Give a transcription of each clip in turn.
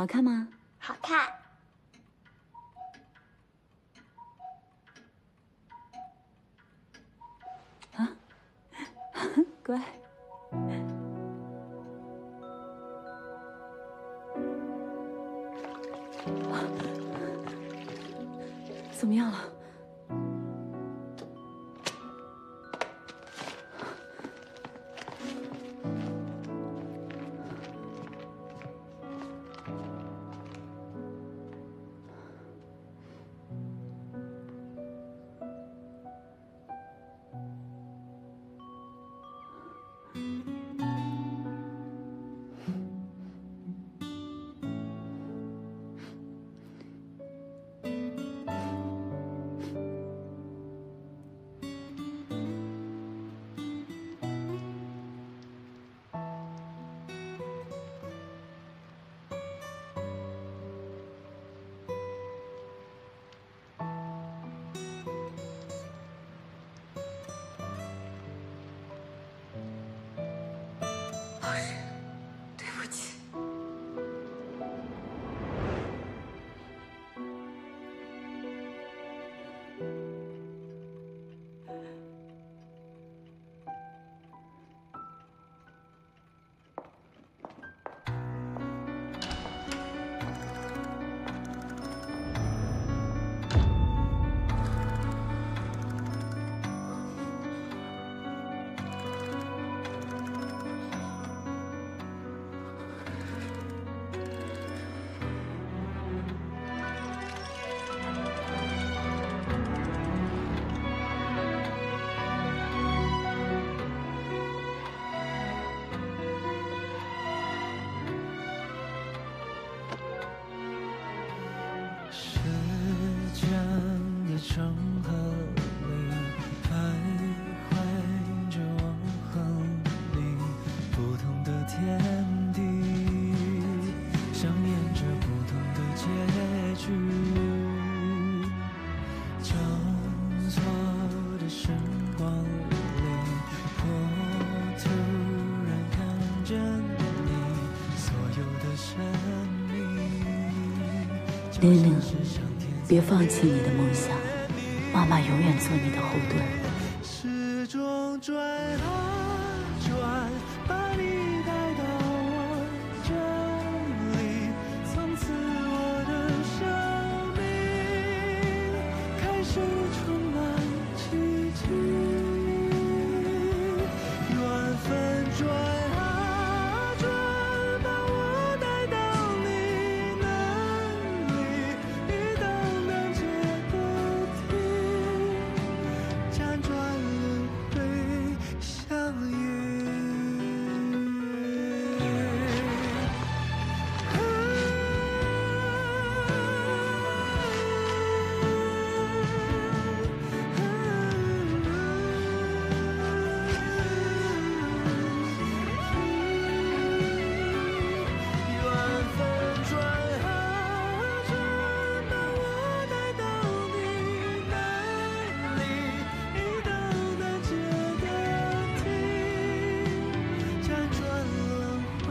好看吗？好看。啊，乖。怎么样了？长河里徘徊着往恒里不同的天地，上演着不同的结局。交错的时光里，我突然看见你所有的生命。玲玲，别放弃你的梦想。妈妈永远做你的后盾。时钟转啊转，把你带到我这里，从此我的生命开始充满奇迹。缘分转啊转，把我带到你那里，一等等结的辗转轮回相遇。缘分转啊转，把我带到你那里，一等等结的题，辗转轮回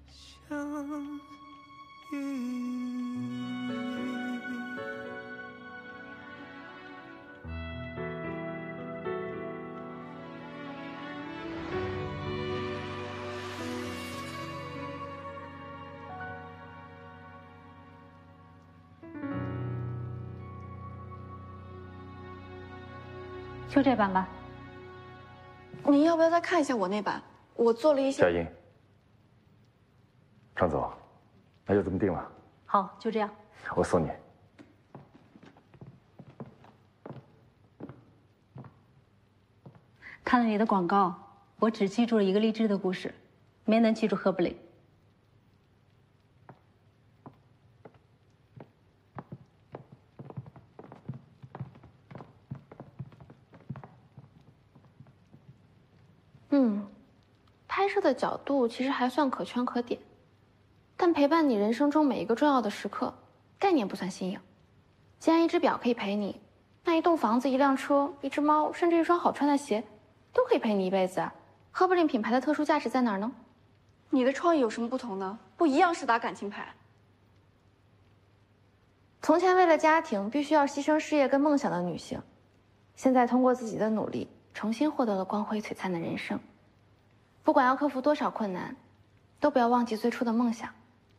相遇。就这版吧。您要不要再看一下我那版？我做了一些。夏英，张总，那就这么定了。好，就这样。我送你。看了你的广告，我只记住了一个励志的故事，没能记住赫布林。拍摄的角度其实还算可圈可点，但陪伴你人生中每一个重要的时刻，概念不算新颖。既然一只表可以陪你，那一栋房子、一辆车、一只猫，甚至一双好穿的鞋，都可以陪你一辈子啊！赫布林品牌的特殊价值在哪儿呢？你的创意有什么不同呢？不一样是打感情牌。从前为了家庭必须要牺牲事业跟梦想的女性，现在通过自己的努力，重新获得了光辉璀璨的人生。不管要克服多少困难，都不要忘记最初的梦想，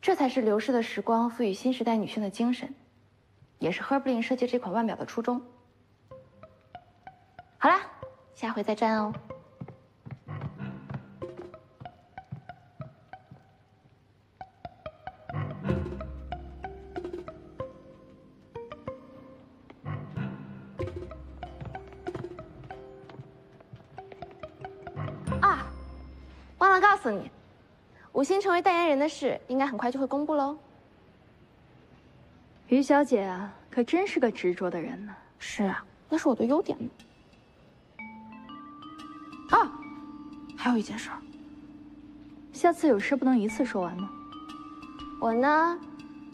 这才是流逝的时光赋予新时代女性的精神，也是 Herbline 设计这款腕表的初衷。好啦，下回再战哦。啊，忘了告诉你，吴昕成为代言人的事应该很快就会公布喽。于小姐啊，可真是个执着的人呢。是啊，那是我的优点呢。啊，还有一件事儿，下次有事不能一次说完吗？我呢，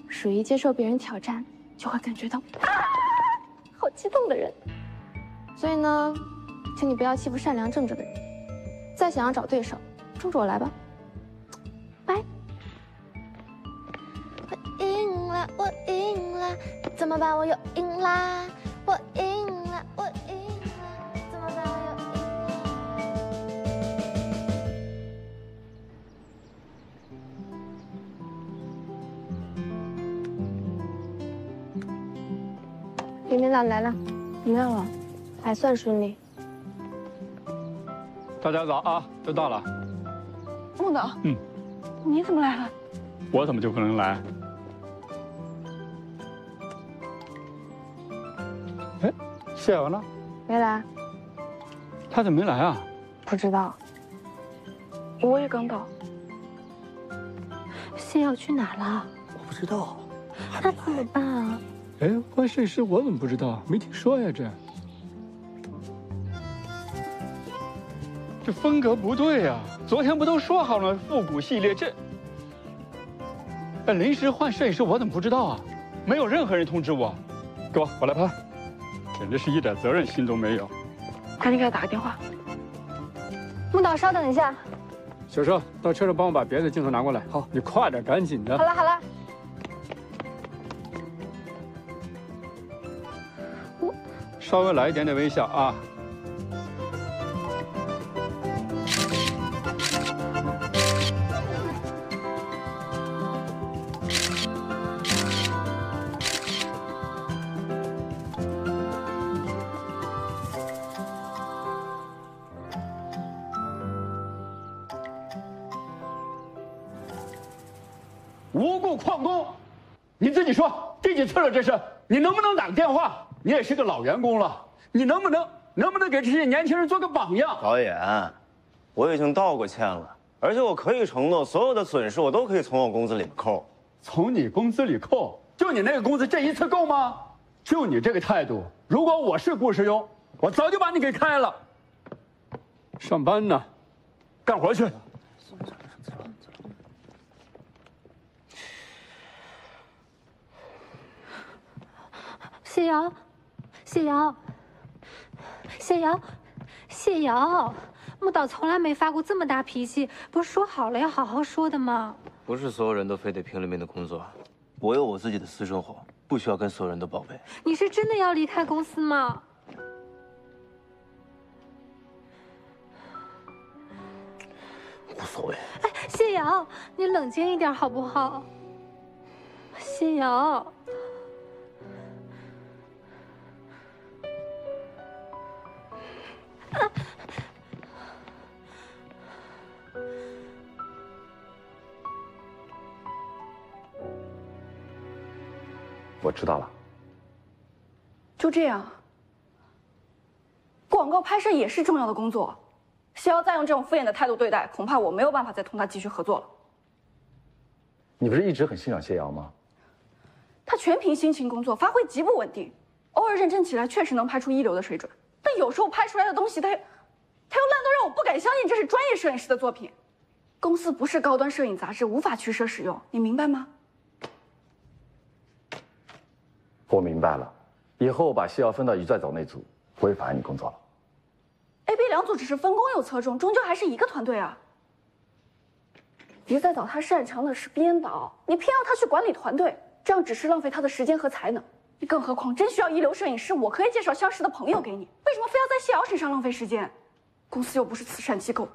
属于接受别人挑战就会感觉到好激动的人，所以呢，请你不要欺负善良正直的人。再想要找对手，冲着我来吧。拜。我赢了，我赢了，怎么办？我又赢啦！我赢了，我赢了，怎么办？我又赢了。林领导来了，怎么样了？还算顺利。大家早啊，都到了。孟导，你怎么来了？我怎么就不能来？哎，谢瑶呢？没来，他怎么没来啊？不知道。我也刚到。谢瑶去哪了？我不知道，那怎么办啊？哎，换摄影师我怎么不知道？没听说呀，这风格不对呀！昨天不都说好了复古系列这……临时换摄影师我怎么不知道啊？没有任何人通知我，给我来拍，简直是一点责任心都没有。赶紧给他打个电话。孟导，稍等一下。小车，到车上帮我把别的镜头拿过来。好，你快点，赶紧的。好了好了。稍微来一点点微笑啊。无故旷工，你自己说第几次了？这是你能不能打个电话？你也是个老员工了，你能不能给这些年轻人做个榜样？导演，我已经道过歉了，而且我可以承诺，所有的损失我都可以从我工资里扣。从你工资里扣？就你那个工资，这一次够吗？就你这个态度，如果我是顾世优，我早就把你给开了。上班呢，干活去。谢瑶，谢瑶，谢瑶，谢瑶，穆导从来没发过这么大脾气，不是说好了要好好说的吗？不是所有人都非得拼了命的工作，我有我自己的私生活，不需要跟所有人都报备。你是真的要离开公司吗？无所谓。哎，谢瑶，你冷静一点好不好？谢瑶。我知道了。就这样。广告拍摄也是重要的工作，谢瑶再用这种敷衍的态度对待，恐怕我没有办法再同他继续合作了。你不是一直很欣赏谢瑶吗？他全凭心情工作，发挥极不稳定，偶尔认真起来确实能拍出一流的水准，但有时候拍出来的东西他又烂到让我不敢相信这是专业摄影师的作品。公司不是高端摄影杂志，无法取舍使用，你明白吗？我明白了，以后我把谢瑶分到一再走那组，不会妨碍你工作了。A、B 两组只是分工有侧重，终究还是一个团队啊。于再早他擅长的是编导，你偏要他去管理团队，这样只是浪费他的时间和才能。更何况真需要一流摄影师，我可以介绍相识的朋友给你，为什么非要在谢瑶身上浪费时间？公司又不是慈善机构。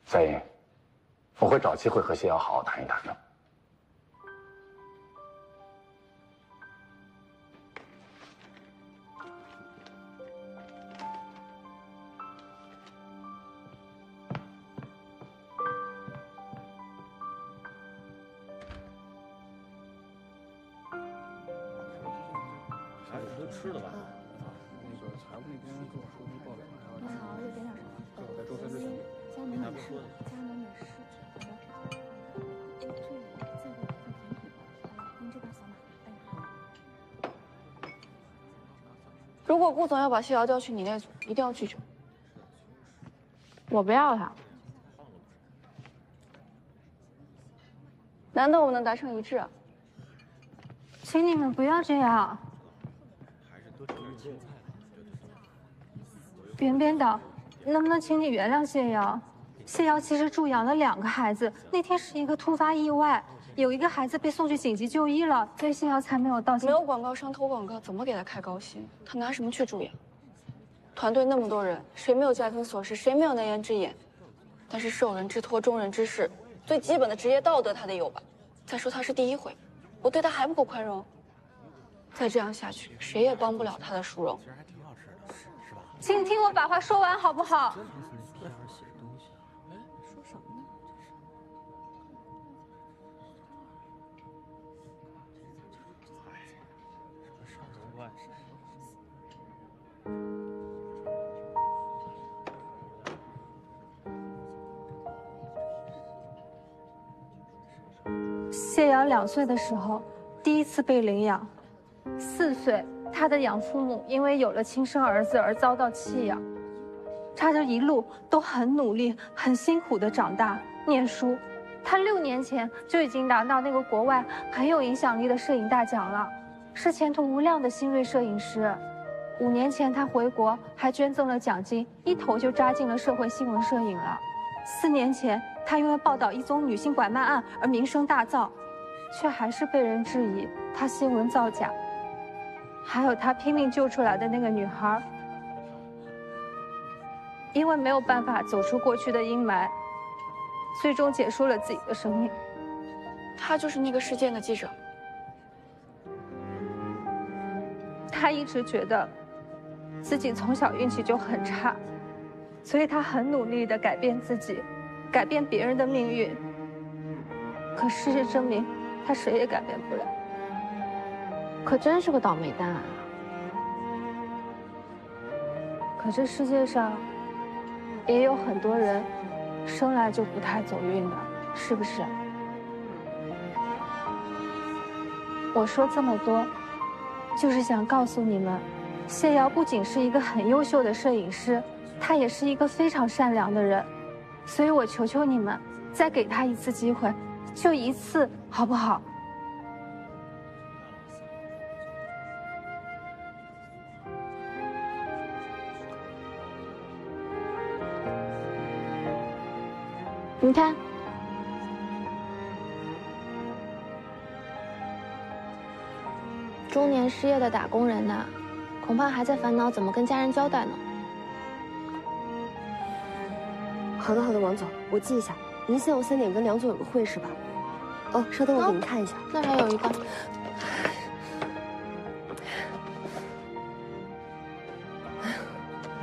赛英，我会找机会和谢瑶好好谈一谈的。吃的吧？那个财务那边跟我说没报表，然后你好，又点点什么？我在周三之前。佳能美式，佳能美式，好的。这里再给我一份甜品。好了，您这边扫码。如果顾总要把谢瑶调去你那组，一定要拒绝。我不要他。难得我们能达成一致啊！请你们不要这样。编导，能不能请你原谅谢瑶？谢瑶其实助养了2个孩子，那天是一个突发意外，有一个孩子被送去紧急就医了，所以谢瑶才没有到。没有广告商投广告，怎么给他开高薪？他拿什么去助养？团队那么多人，谁没有家庭琐事，谁没有难言之隐？但是受人之托，忠人之事，最基本的职业道德他得有吧？再说他是第1回，我对他还不够宽容。再这样下去，谁也帮不了他的殊荣。请你听我把话说完好不好？谢瑶2岁的时候，第1次被领养；4岁。他的养父母因为有了亲生儿子而遭到弃养，他这一路都很努力、很辛苦的长大念书。他6年前就已经拿到那个国外很有影响力的摄影大奖了，是前途无量的新锐摄影师。5年前他回国还捐赠了奖金，一头就扎进了社会新闻摄影了。4年前他因为报道一宗女性拐卖案而名声大噪，却还是被人质疑他新闻造假。还有他拼命救出来的那个女孩，因为没有办法走出过去的阴霾，最终结束了自己的生命。他就是那个事件的记者。他一直觉得自己从小运气就很差，所以他很努力地改变自己，改变别人的命运。可事实证明，他谁也改变不了。可真是个倒霉蛋啊！可这世界上也有很多人生来就不太走运的，是不是？我说这么多，就是想告诉你们，谢瑶不仅是一个很优秀的摄影师，他也是一个非常善良的人。所以我求求你们，再给他一次机会，就1次，好不好？你看，中年失业的打工人呐，恐怕还在烦恼怎么跟家人交代呢。好的，好的，王总，我记一下。您下午3点跟梁总有个会是吧？哦，稍等，我给您看一下。那还有一个。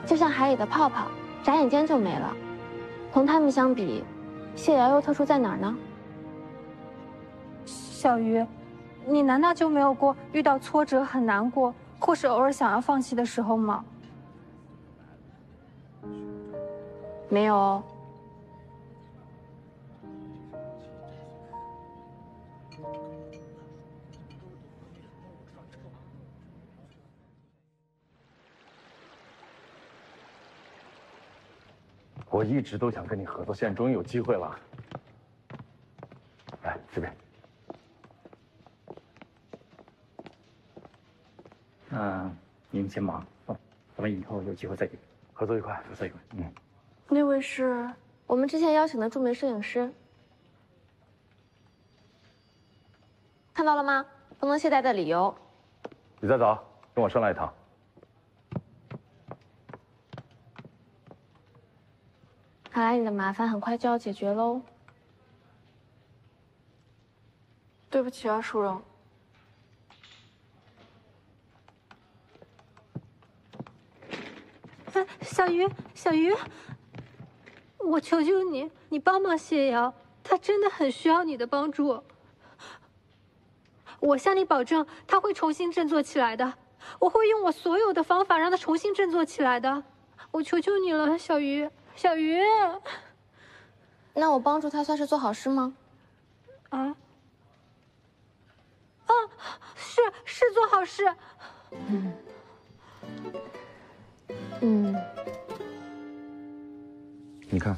就像海里的泡泡，眨眼间就没了。同他们相比，谢瑶又特殊在哪儿呢？小鱼，你难道就没有过遇到挫折很难过，或是偶尔想要放弃的时候吗？没有哦。我一直都想跟你合作，现在终于有机会了。来这边。您先忙，咱们以后有机会再见。合作愉快，合作愉快。那位是我们之前邀请的著名摄影师，看到了吗？不能懈怠的理由。你再走，跟我上来一趟。看来你的麻烦很快就要解决喽。对不起啊，淑荣。小鱼，小鱼，我求求你，你帮帮谢瑶，她真的很需要你的帮助。我向你保证，她会重新振作起来的。我会用我所有的方法让她重新振作起来的。我求求你了，小鱼，小鱼。那我帮助她算是做好事吗？是做好事。你看，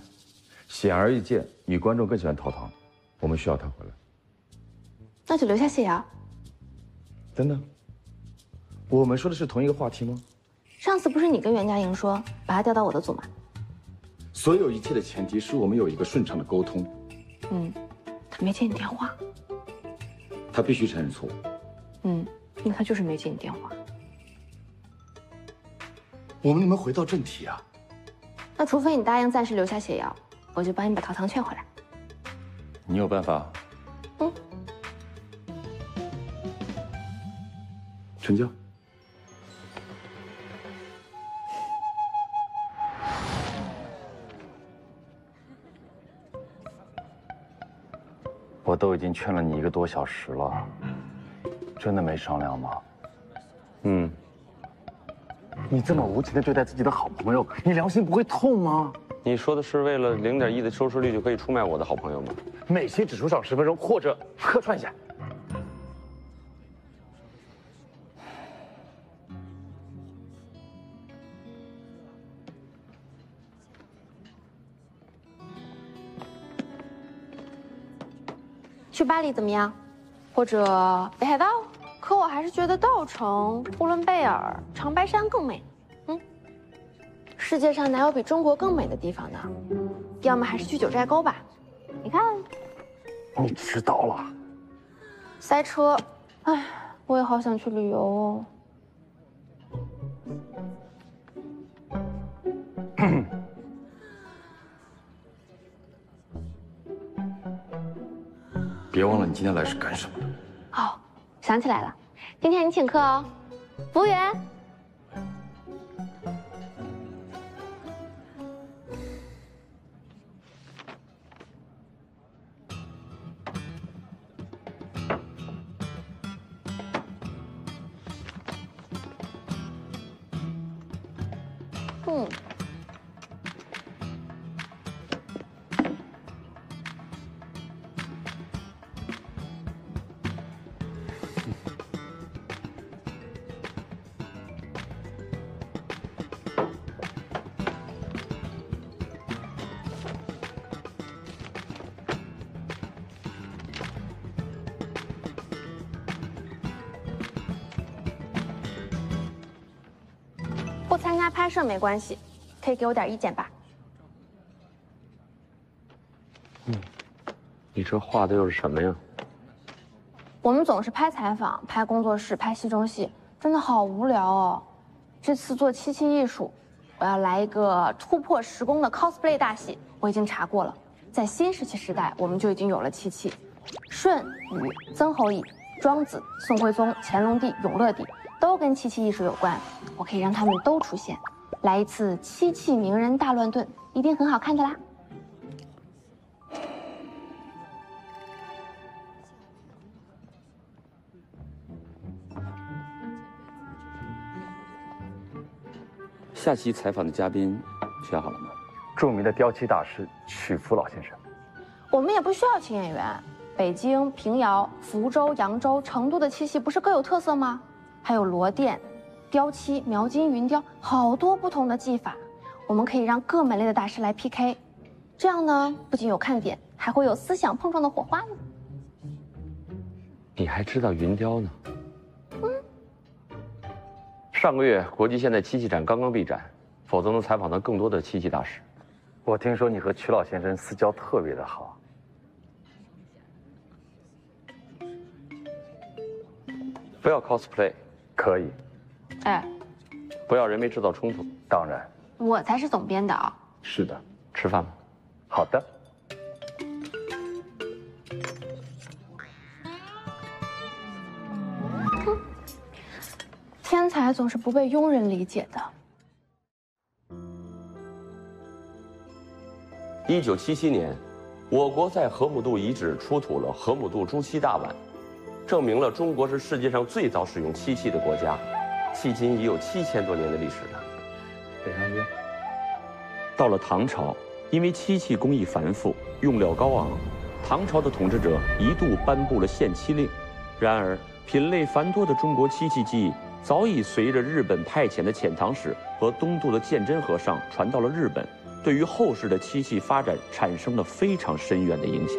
显而易见，女观众更喜欢陶唐，我们需要她回来。那就留下谢瑶。等等，我们说的是同一个话题吗？上次不是你跟袁佳莹说把她调到我的组吗？所有一切的前提是我们有一个顺畅的沟通。她没接你电话。她必须承认错误。那她就是没接你电话。我们能不能回到正题啊？那除非你答应暂时留下谢瑶，我就帮你把陶唐劝回来。你有办法？成交。我都已经劝了你1个多小时了，真的没商量吗？你这么无情的对待自己的好朋友，你良心不会痛吗？你说的是为了0.1的收视率就可以出卖我的好朋友吗？每期只出场10分钟，或者客串一下。去巴黎怎么样？或者北海道？可我还是觉得稻城、呼伦贝尔、长白山更美。世界上哪有比中国更美的地方呢？要么还是去九寨沟吧。你看，你知道了。塞车，哎，我也好想去旅游哦。别忘了你今天来是干什么的。哦，想起来了，今天你请客哦，服务员。不参加拍摄没关系，可以给我点意见吧？你这画的又是什么呀？我们总是拍采访、拍工作室、拍戏中戏，真的好无聊哦。这次做七七艺术，我要来一个突破时空的 cosplay 大戏。我已经查过了，在新石器时代我们就已经有了七七，舜禹、曾侯乙、庄子、宋徽宗、乾隆帝、永乐帝都跟七七艺术有关。我可以让他们都出现，来一次七气名人大乱炖，一定很好看的啦。下期采访的嘉宾选好了吗？著名的雕漆大师曲福老先生。我们也不需要请演员，北京、平遥、福州、扬州、成都的漆器不是各有特色吗？还有罗店、雕漆、描金、云雕，好多不同的技法，我们可以让各门类的大师来 PK， 这样呢，不仅有看点，还会有思想碰撞的火花呢。你还知道云雕呢？上个月国际现代漆器展刚刚闭展，否则能采访到更多的漆器大师。我听说你和曲老先生私交特别的好。不要 cosplay， 可以。哎，不要人为制造冲突。当然。我才是总编导。是的，吃饭吧。好的。天才总是不被庸人理解的。1977年，我国在河姆渡遗址出土了河姆渡朱漆大碗，证明了中国是世界上最早使用漆器的国家，迄今已有7000多年的历史了。北上约。到了唐朝，因为漆器工艺繁复，用料高昂，唐朝的统治者一度颁布了限漆令。然而，品类繁多的中国漆器技艺早已随着日本派遣的遣唐使和东渡的鉴真和尚传到了日本，对于后世的漆器发展产生了非常深远的影响。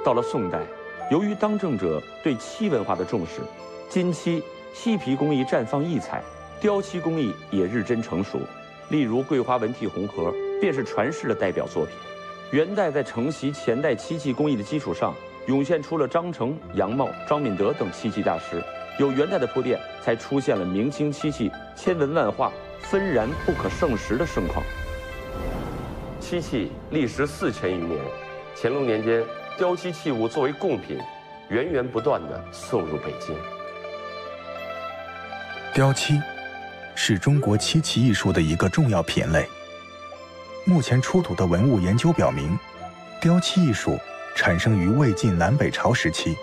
到了宋代，由于当政者对漆文化的重视，金漆、漆皮工艺绽放异彩，雕漆工艺也日臻成熟。例如桂花纹体红盒便是传世的代表作品。元代在承袭前代漆器工艺的基础上，涌现出了张成、杨茂、张敏德等漆器大师。有元代的铺垫，才出现了明清漆器千文万化、纷然不可胜时的盛况。漆器历时4000余年，乾隆年间，雕漆器物作为贡品，源源不断地送入北京。雕漆是中国漆器艺术的一个重要品类。目前出土的文物研究表明，雕漆艺术产生于魏晋南北朝时期。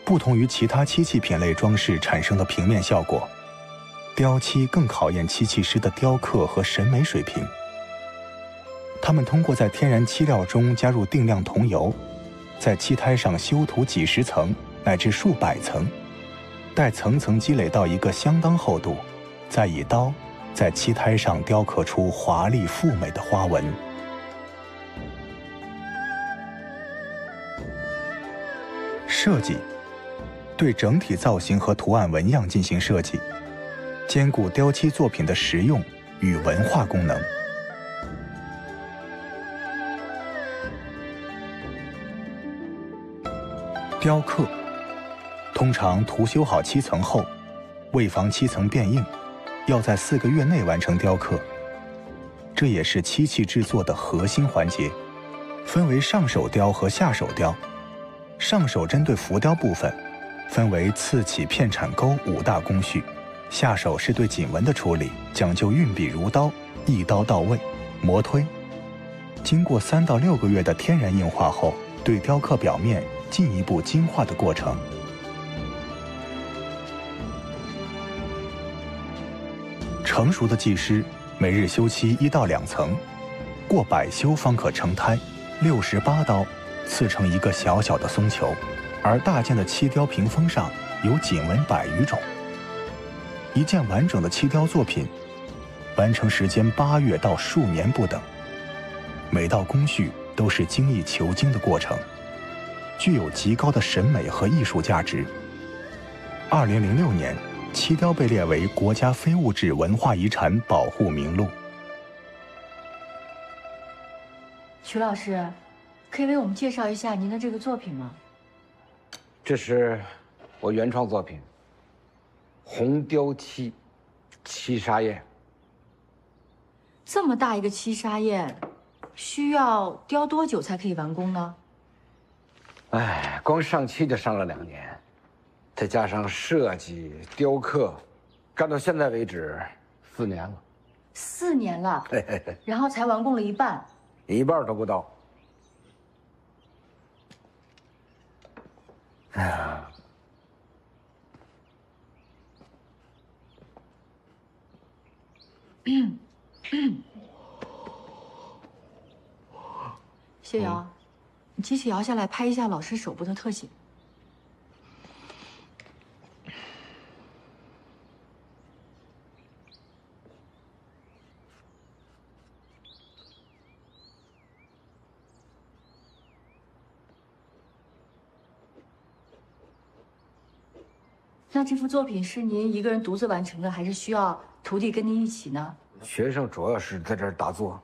不同于其他漆器品类装饰产生的平面效果，雕漆更考验漆器师的雕刻和审美水平。他们通过在天然漆料中加入定量桐油，在漆胎上修涂几十层乃至数百层，待层层积累到一个相当厚度，再以刀在漆胎上雕刻出华丽富美的花纹。设计对整体造型和图案纹样进行设计，兼顾雕漆作品的实用与文化功能。雕刻通常涂修好漆层后，为防漆层变硬，要在4个月内完成雕刻。这也是漆器制作的核心环节，分为上手雕和下手雕。上手针对浮雕部分，分为刺起、片铲、钩5大工序；下手是对锦纹的处理，讲究运笔如刀，一刀到位，磨推。经过3到6个月的天然硬化后，对雕刻表面进一步精化的过程。成熟的技师每日修漆1到2层，过百修方可成胎，68刀刺成一个小小的松球。而大件的漆雕屏风上有锦纹100余种。一件完整的漆雕作品，完成时间8月到数年不等。每道工序都是精益求精的过程，具有极高的审美和艺术价值。2006年，漆雕被列为国家非物质文化遗产保护名录。曲老师，可以为我们介绍一下您的这个作品吗？这是我原创作品，红雕漆七砂砚。这么大一个七砂砚，需要雕多久才可以完工呢？哎，光上漆就上了2年，再加上设计、雕刻，干到现在为止4年了。4年了，然后才完工了一半，一半都不到。哎呀，谢瑶，你机器摇下来拍一下老师手部的特写。那这幅作品是您一个人独自完成的，还是需要徒弟跟您一起呢？学生主要是在这儿打坐。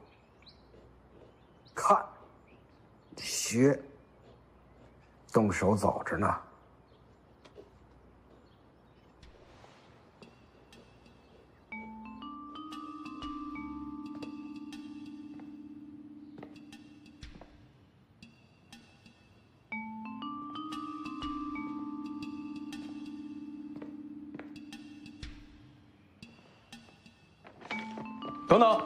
看、学、动手走着呢。等等，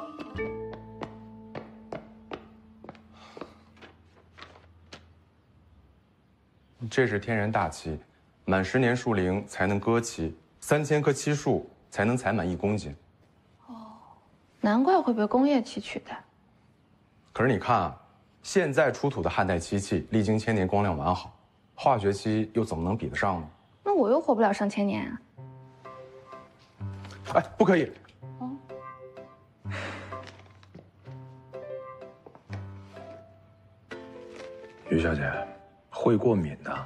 这是天然大漆，满10年树龄才能割漆，3000棵漆树才能采满1公斤。难怪会被工业漆取代。可是你看啊，现在出土的汉代漆器历经1000年光亮完好，化学漆又怎么能比得上呢？那我又活不了上千年啊！哎，不可以。于小姐，会过敏的。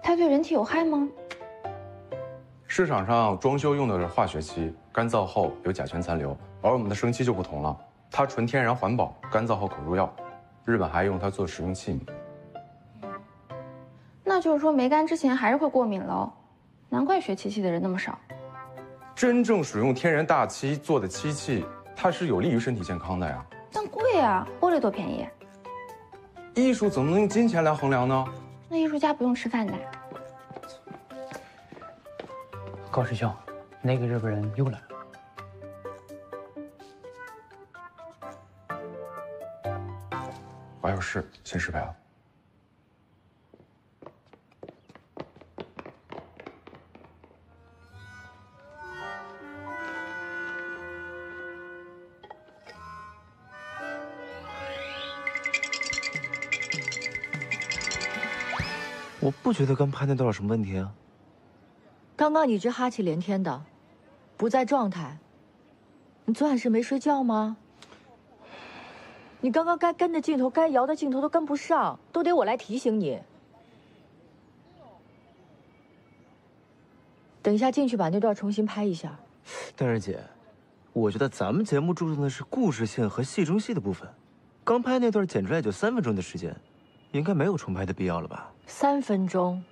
它对人体有害吗？市场上装修用的是化学漆，干燥后有甲醛残留，而我们的生漆就不同了，它纯天然环保，干燥后可入药。日本还用它做食用器皿。那就是说没干之前还是会过敏喽，难怪学漆器的人那么少。真正使用天然大漆做的漆器，它是有利于身体健康的呀。但贵啊，玻璃多便宜。艺术怎么能用金钱来衡量呢？那艺术家不用吃饭的。高师兄，那个日本人又来了。我还有事，先失陪了。我不觉得刚拍那段有什么问题啊。刚刚你这哈气连天的，不在状态。你昨晚是没睡觉吗？你刚刚该跟的镜头、该摇的镜头都跟不上，都得我来提醒你。等一下进去把那段重新拍一下。但是姐，我觉得咱们节目注重的是故事性和戏中戏的部分，刚拍那段剪出来也就3分钟的时间，应该没有重拍的必要了吧？3分钟，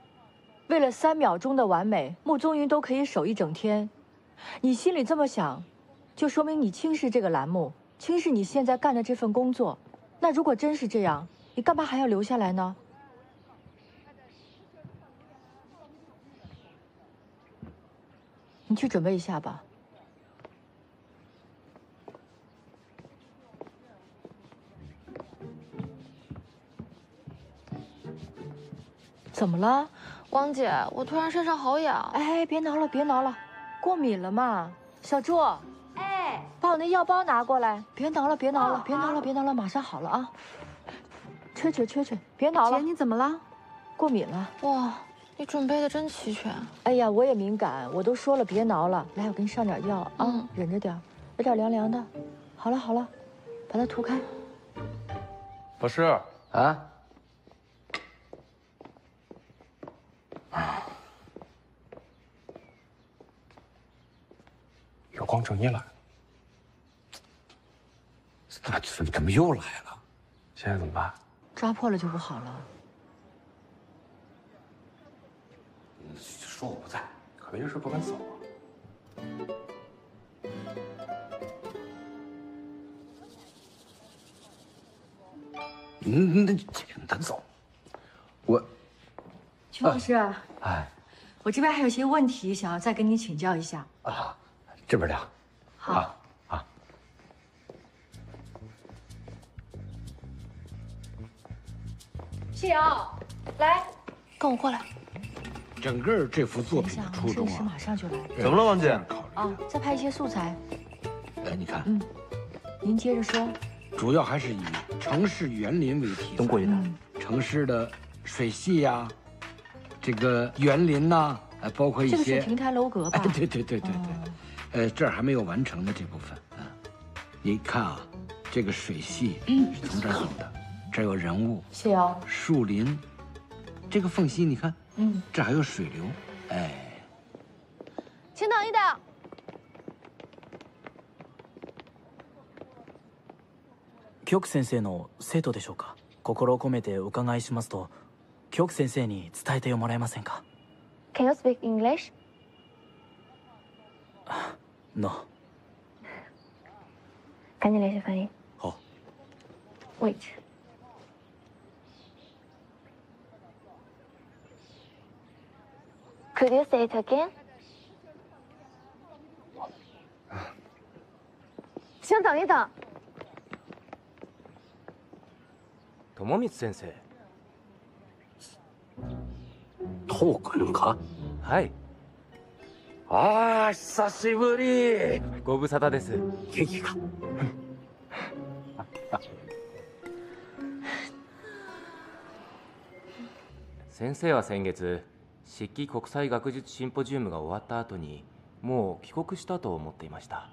为了3秒钟的完美，穆宗云都可以守一整天。你心里这么想，就说明你轻视这个栏目，轻视你现在干的这份工作。那如果真是这样，你干嘛还要留下来呢？你去准备一下吧。怎么了，汪姐？我突然身上好痒。哎，别挠了，别挠了，过敏了嘛。小朱，哎，把我那药包拿过来。别挠了，别挠了，别挠了，别挠了，马上好了啊。吹吹吹吹，别挠了。姐，你怎么了？过敏了。哇，你准备的真齐全。哎呀，我也敏感，我都说了别挠了。来，我给你上点药啊，忍着点，有点凉凉的。好了好了，把它涂开。老师啊。有光正一来，怎么又来了？现在怎么办？抓破了就不好了。说我不在，可别是不敢走啊。那请他走。我，曲老师，哎，我这边还有些问题想要再跟你请教一下啊。这边聊。好啊。谢瑶，来，跟我过来。整个这幅作品的初衷啊，马上就来。怎么了，王姐？啊，再拍一些素材。哎，你看，您接着说。主要还是以城市园林为题材。等过一段。城市的水系呀，这个园林呐，包括一些。这个是亭台楼阁吧？哎，对。这儿还没有完成的这部分啊，你看啊，这个水系是从这儿走的，这儿有人物，谢瑶，树林，这个缝隙你看，这还有水流，哎，请等一等。京子先生の生徒でしょうか。心を込めてお伺いしますと、京子先生に伝えてもらえませんか。 Can you speak English? No. 赶紧联系翻译。好。Wait. Could you say it again? 请等一等。友光先生。トークルか。はい。ああ、久しぶり。ご無沙汰です。元気か。先生は先月、漆器国際学術シンポジウムが終わった後に、もう帰国したと思っていました。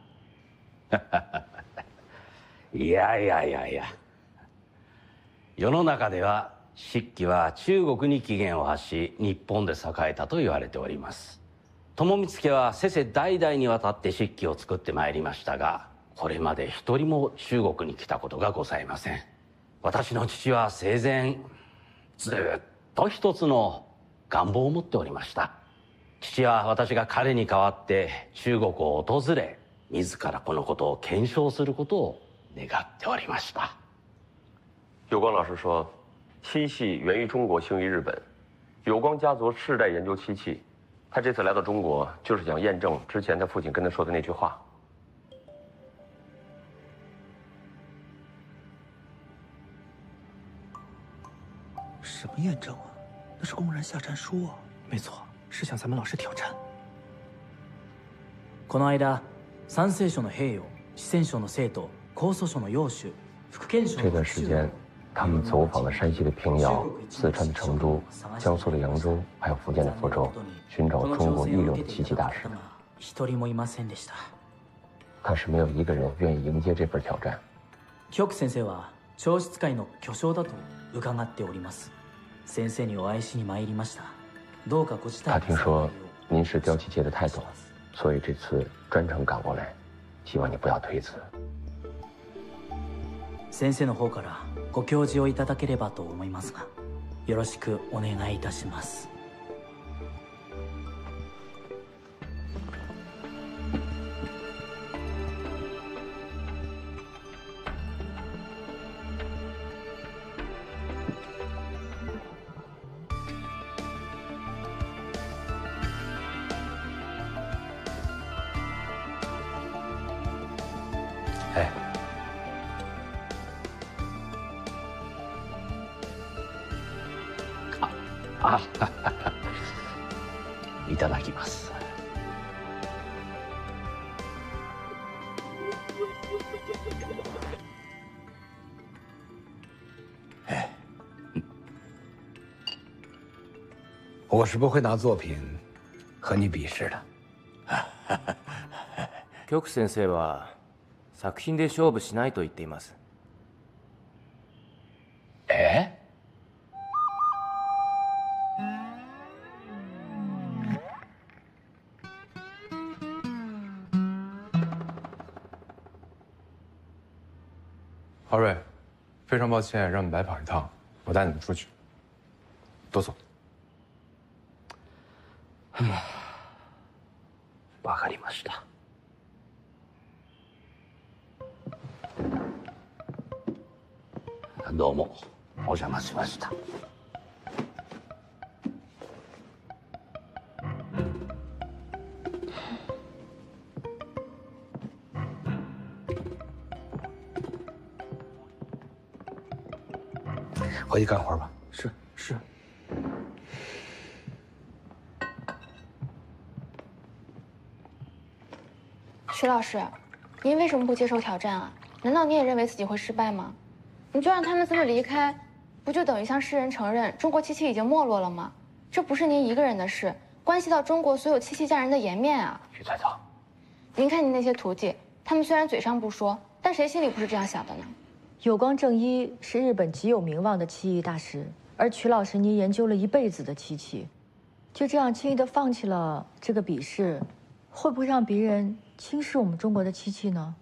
いやいやいやいや。世の中では漆器は中国に起源を発し、日本で栄えたと言われております。友光家は世々代々にわたって漆器を作ってまいりましたが、これまで一人も中国に来たことがございません。私の父は生前ずっと一つの願望を持っておりました。父は私が彼に代わって中国を訪れ、自らこのことを検証することを願っておりました。有光老师说，漆器源于中国，兴于日本。有光家族世代研究漆器，他这次来到中国，就是想验证之前他父亲跟他说的那句话。什么验证啊？那是公然下战书啊！没错，是向咱们老师挑战。この間、三聖書の兵用、四川省の生徒、江蘇省の幼主、福建省。这段时间，他们走访了山西的平遥、四川的成都、江苏的扬州，还有福建的福州，寻找中国一流的漆器大师。一人もいませんでした。但是没有一个人愿意迎接这份挑战。京子先生は彫漆界の巨匠だと伺っております。先生にお会いしに参りました。どうかご自宅。他听说您是雕漆界的泰斗，所以这次专程赶过来，希望你不要推辞。先生の方からご教示をいただければと思いますが、よろしくお願いいたします。いただきます。我是不会拿作品和你比试的。京子先生は作品で勝負しないと言っています。郝瑞，非常抱歉让你白跑一趟，我带你们出去。多走。わかりました。どうもお邪魔しました。回去干活吧。是是。徐老师，您为什么不接受挑战啊？难道你也认为自己会失败吗？你就让他们这么离开，不就等于向世人承认中国漆器已经没落了吗？这不是您一个人的事，关系到中国所有漆器匠人的颜面啊！徐彩草，您看您那些徒弟，他们虽然嘴上不说，但谁心里不是这样想的呢？有光正一是日本极有名望的漆艺大师，而曲老师您研究了一辈子的漆器，就这样轻易的放弃了这个比试，会不会让别人轻视我们中国的漆器呢？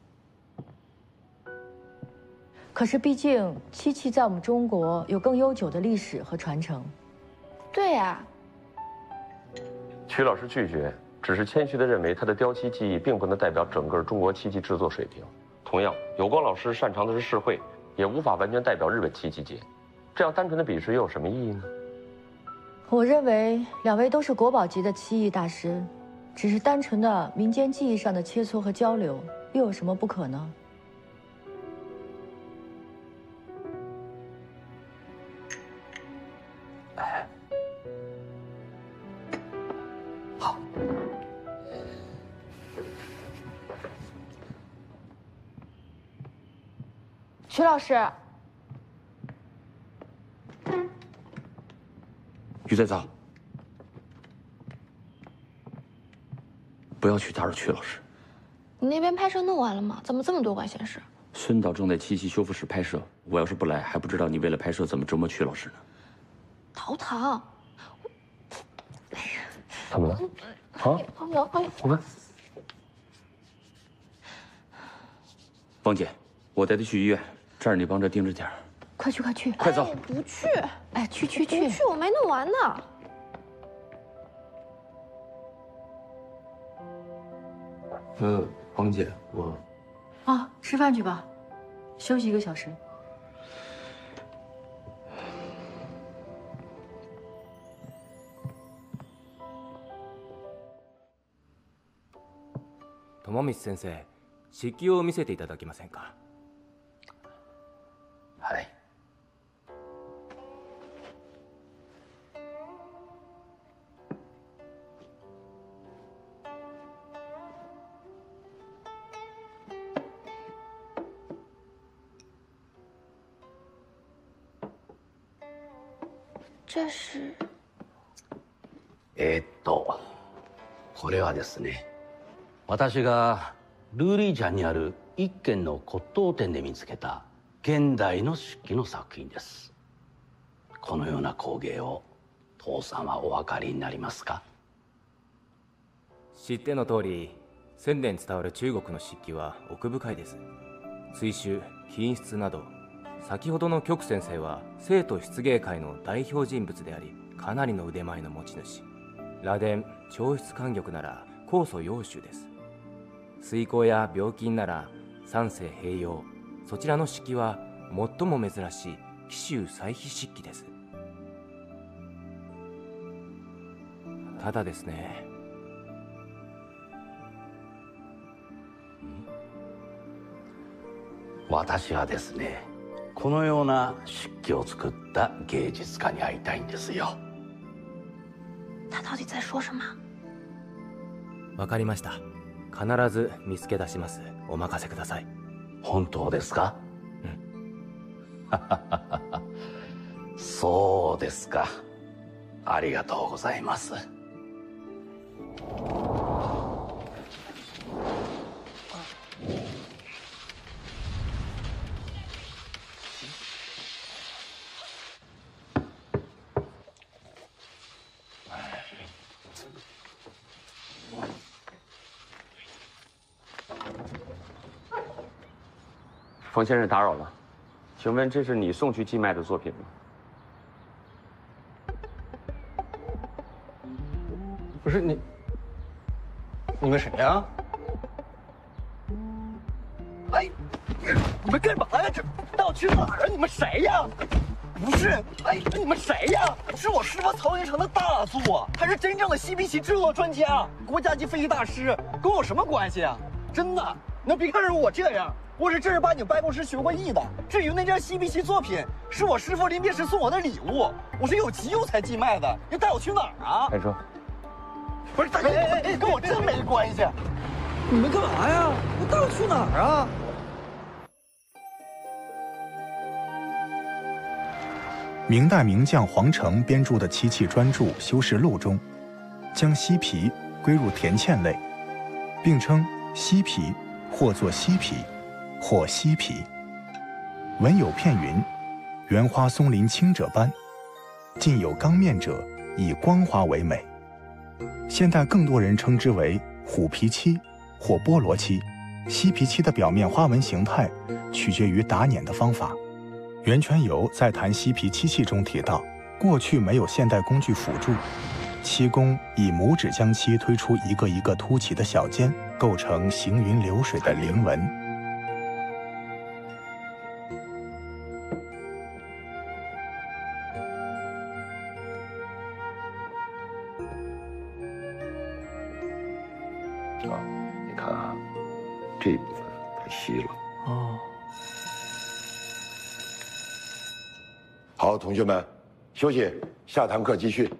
可是毕竟漆器在我们中国有更悠久的历史和传承。对呀。曲老师拒绝，只是谦虚地认为他的雕漆技艺并不能代表整个中国漆器制作水平。同样，有光老师擅长的是试绘，也无法完全代表日本漆器界。这样单纯的比试又有什么意义呢？我认为两位都是国宝级的漆艺大师，只是单纯的民间技艺上的切磋和交流，又有什么不可呢？好。曲老师。于再造，不要去打扰曲老师。你那边拍摄弄完了吗？怎么这么多管闲事？孙导正在漆器修复室拍摄，我要是不来，还不知道你为了拍摄怎么折磨曲老师呢。陶唐，怎么了？啊？我们王姐，我带他去医院，这儿你帮着盯着点儿。快去快去！快走！不去！哎，去！不去，我没弄完呢。王姐，我啊，吃饭去吧，休息1个小时。友光先生、漆器を見せていただけませんか？はい。这是。これはですね、私がルーリージャンにある一軒の骨董店で見つけた現代の漆器の作品です。このような工芸を父さんはお分かりになりますか？知っての通り、1000年伝わる中国の漆器は奥深いです。水珠、金漆など、先ほどの曲先生は生徒漆芸界の代表人物であり、かなりの腕前の持ち主。螺鈿、彫漆官玉なら高祖揚州です。水耕や病金なら三世平陽。そちらの漆器は最も珍しい紀州彩秘漆器です。ただですね、私はですね、このような漆器を作った芸術家に会いたいんですよ。他到底在说什么？わかりました。必ず見つけ出します。お任せください。本当ですか？そうですか。ありがとうございます。冯先生打扰了，请问这是你送去寄卖的作品吗？不是你们谁呀？哎，你们干嘛呀？这带我去哪儿啊？你们谁呀？不是，哎，你们谁呀？是我师傅曹云成的大作，他是真正的西皮漆制作专家，国家级飞机大师，跟我什么关系啊？真的，你别看着我这样。我是正儿八经办公室学过艺的。至于那件西皮漆作品，是我师傅临别时送我的礼物，我是有急用才寄卖的。你带我去哪儿啊？开车。不是，跟我真没关系。你们干嘛呀？带我去哪儿啊？明代名匠黄成编著的漆器专著《修饰录》中，将西皮归入田茜类，并称西皮或作西皮，或西皮。文有片云：“原花松林清者斑，近有刚面者，以光滑为美。”现代更多人称之为虎皮漆或菠萝漆，嬉皮漆的表面花纹形态取决于打捻的方法。袁全猷在谈嬉皮漆器中提到，过去没有现代工具辅助，漆工以拇指将漆推出一个一个凸起的小尖，构成行云流水的灵纹。你看啊，这部分太稀了。哦。好，同学们，休息，下堂课继续。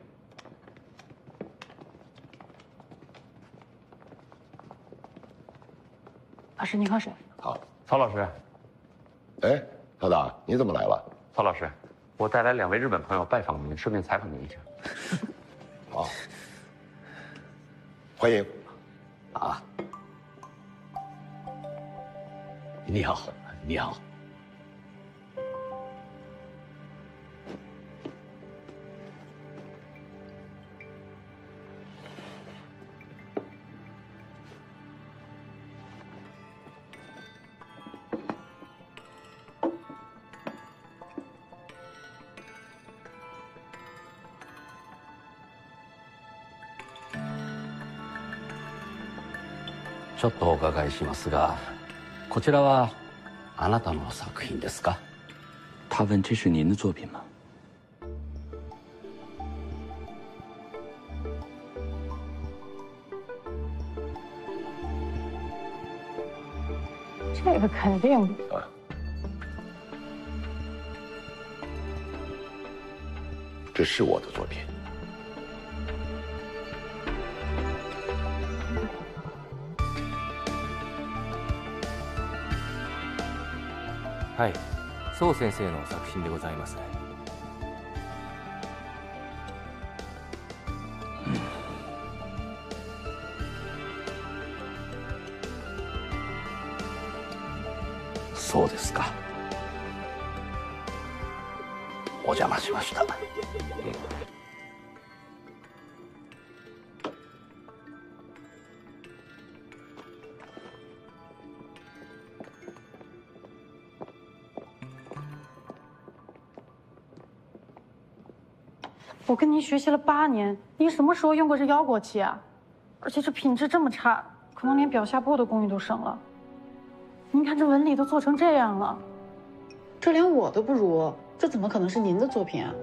老师，您喝水。好，曹老师。哎，曹导，你怎么来了？曹老师，我带来2位日本朋友拜访您，顺便采访您一下。好，欢迎。啊，你好，你好。ちょっとお伺いしますが、こちらはあなたの作品ですか？他问：“这是您的作品吗？”这个肯定不。这是我的作品。はい、宋先生の作品でございます。そうですか。お邪魔しました。我跟您学习了8年，您什么时候用过这腰果漆啊？而且这品质这么差，可能连表下玻的工艺都省了。您看这纹理都做成这样了，这连我都不如，这怎么可能是您的作品啊？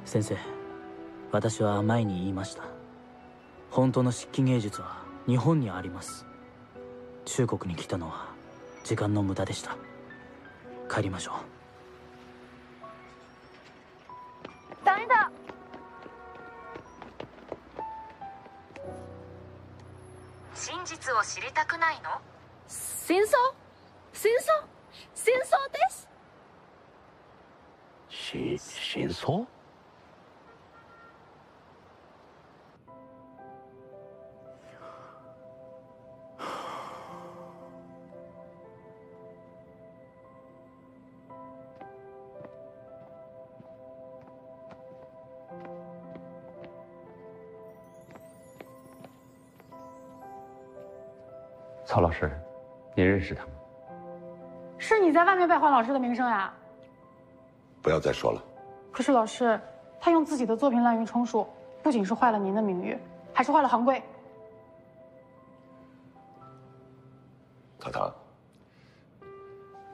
先生、私は前に言いました。本当の漆器芸術は日本にあります。中国に来たのは時間の無駄でした。帰りましょう。等一等。真実を知りたくないの？戦争？戦争？戦争です。戦争？曹老师，您认识他吗？是你在外面败坏老师的名声呀！不要再说了。可是老师，他用自己的作品滥竽充数，不仅是坏了您的名誉，还是坏了行规。曹唐，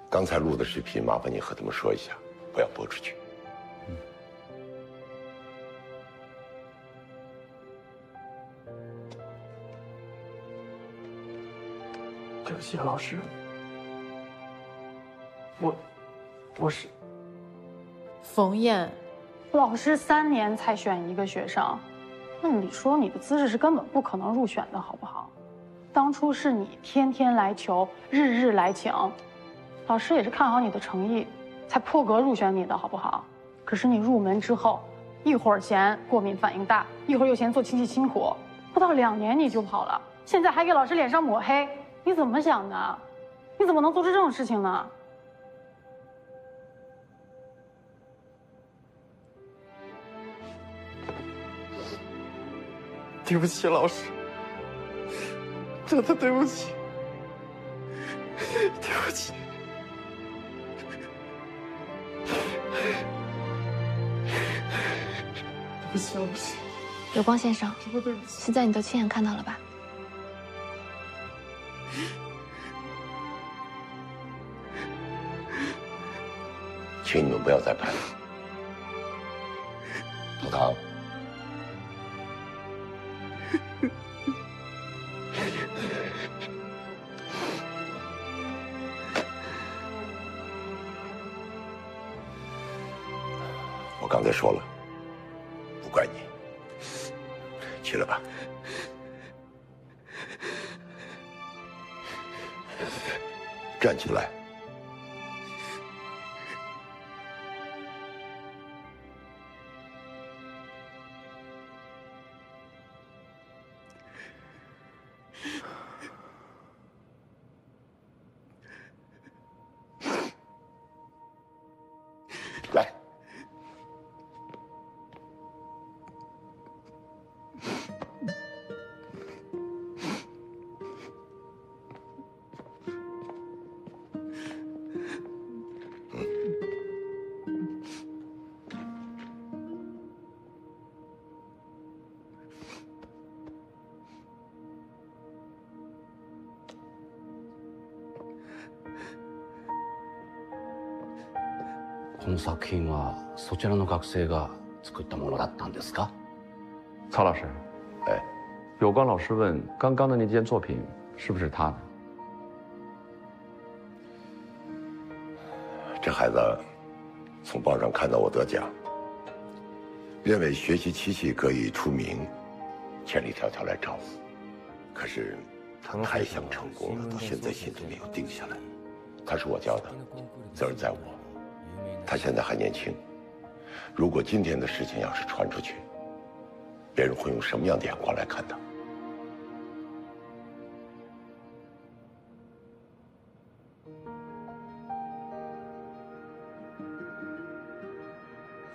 刚才录的视频，麻烦你和他们说一下，不要播出去。对不起，老师，我是冯燕，老师3年才选一个学生，按理说你的资质是根本不可能入选的，好不好？当初是你天天来求，日日来请，老师也是看好你的诚意，才破格入选你的，好不好？可是你入门之后，一会儿嫌过敏反应大，一会儿又嫌做亲戚辛苦，不到2年你就跑了，现在还给老师脸上抹黑，你怎么想的？你怎么能做出这种事情呢？对不起，老师，真的对不起，对不起。对不起，老师。有光先生，现在你都亲眼看到了吧？请你们不要再拍了。陶唐，我刚才说了，不怪你。起来吧。站起来。来。この作品はそちらの学生が作ったものだったんですか？曹老师，哎，有光老师问，刚刚的那件作品是不是他的？这孩子从报上看到我得奖，认为学习漆器可以出名，千里迢迢来找我。可是他太想成功了，到现在心都没有定下来。他是我教的，责任在我。他现在还年轻，如果今天的事情要是传出去，别人会用什么样的眼光来看他？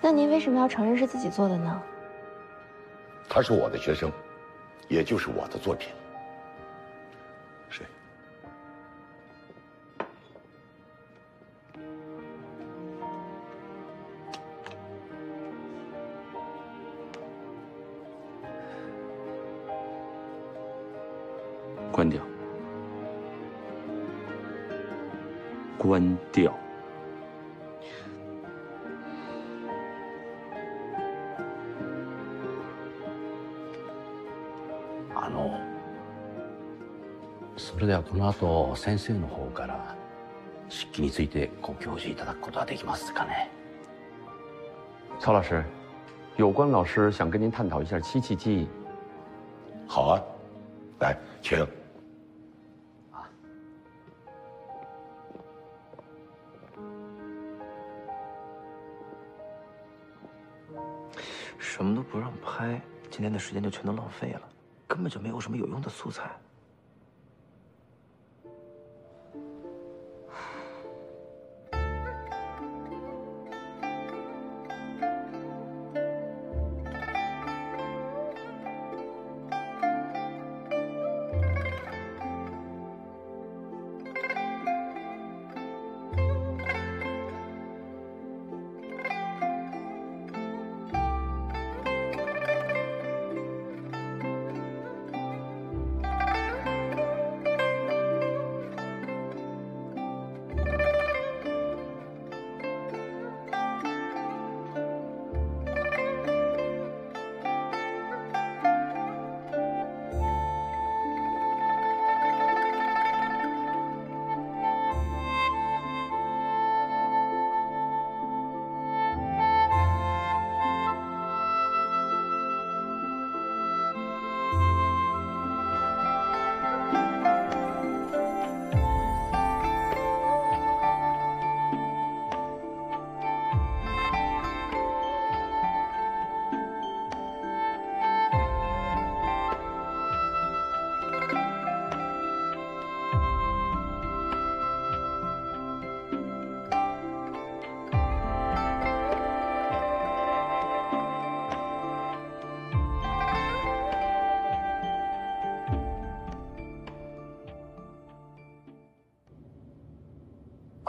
那您为什么要承认是自己做的呢？他是我的学生，也就是我的作品。谁？关掉，关掉。それではこの後先生の方から漆器についてご教示いただくことはできますかね？曹老师，有关老师想跟您探讨一下漆器技艺。好啊，来，请。什么都不让拍，今天的时间就全都浪费了，根本就没有什么有用的素材。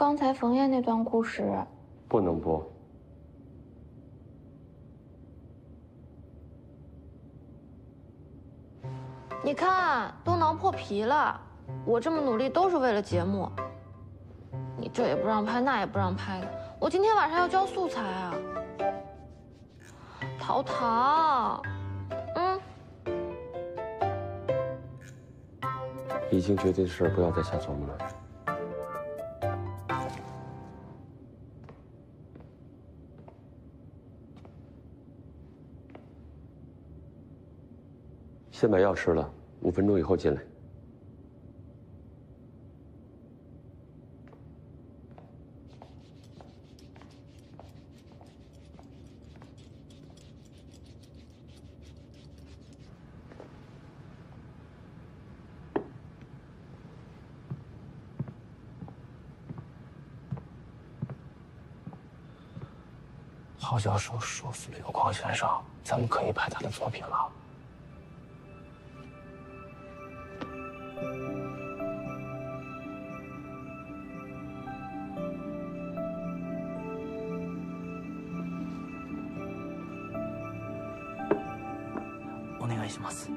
刚才冯燕那段故事不能播。你看，都挠破皮了。我这么努力都是为了节目，你这也不让拍，那也不让拍的。我今天晚上要交素材啊。淘淘，已经决定的事不要再瞎琢磨了。先把药吃了，5分钟以后进来。郝教授说服了有光先生，咱们可以拍他的作品了。お願いします。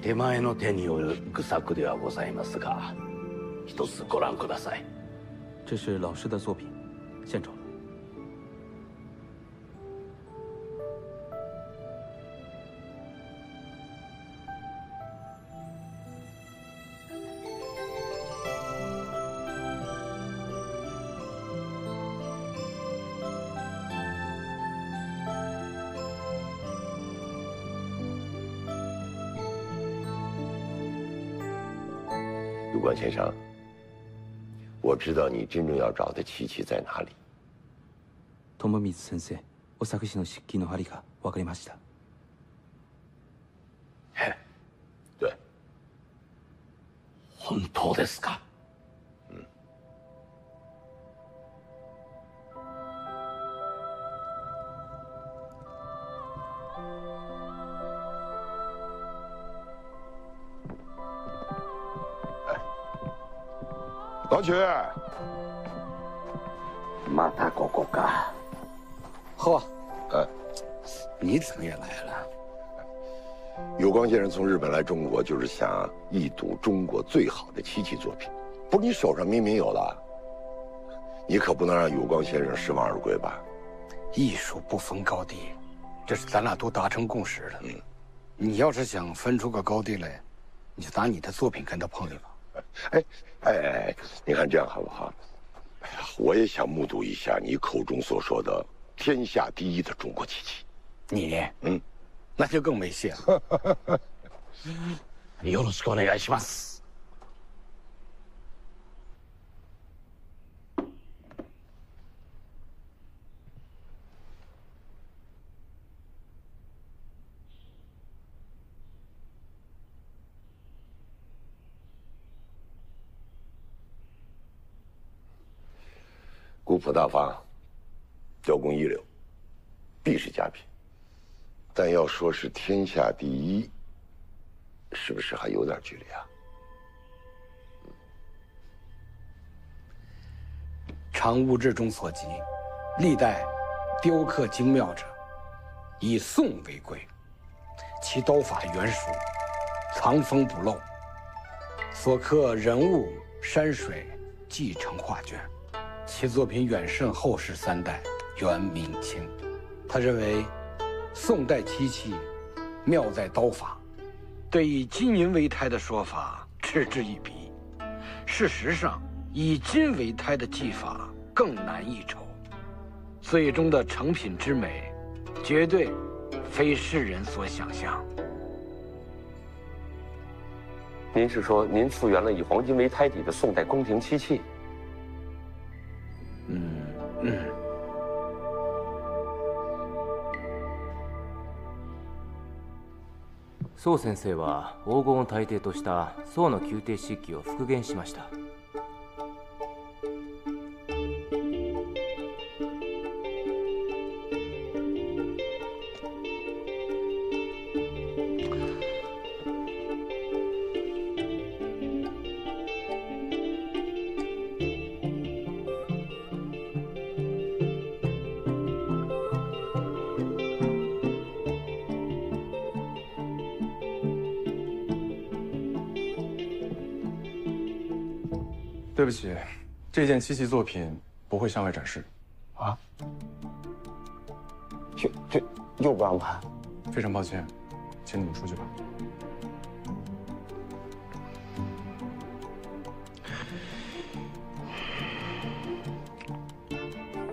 手前の手による愚策ではございますが、一つご覧ください。这是老师的作品，献丑了。有关先生，我知道你真正要找的琪琪在哪里。友光先生，お作詞の筆記の針が分かりました。对。本当ですか？老曲，またここか。呵，你怎么也来了？有光先生从日本来中国，就是想一睹中国最好的漆器作品。不是你手上明明有了，你可不能让有光先生失望而归吧？艺术不分高低，这是咱俩都达成共识了。你要是想分出个高低来，你就拿你的作品跟他碰一碰。哎，你看这样好不好？哎呀，我也想目睹一下你口中所说的天下第一的中国漆器。你，那就更没戏了。よろしくお願いします。古朴大方，雕工一流，必是佳品。但要说是天下第一，是不是还有点距离啊？常物志中所及，历代雕刻精妙者，以宋为贵，其刀法圆熟，藏锋不露，所刻人物、山水继承画卷。其作品远胜后世3代元、明、清。他认为，宋代漆器妙在刀法，对以金银为胎的说法嗤之以鼻。事实上，以金为胎的技法更难一筹，最终的成品之美，绝对非世人所想象。您是说您复原了以黄金为胎底的宋代宫廷漆器？宋先生は黄金を大抵とした宋の宮廷漆器を復元しました。对不起，这件漆器作品不会向外展示。啊？又不让拍？非常抱歉，请你们出去吧。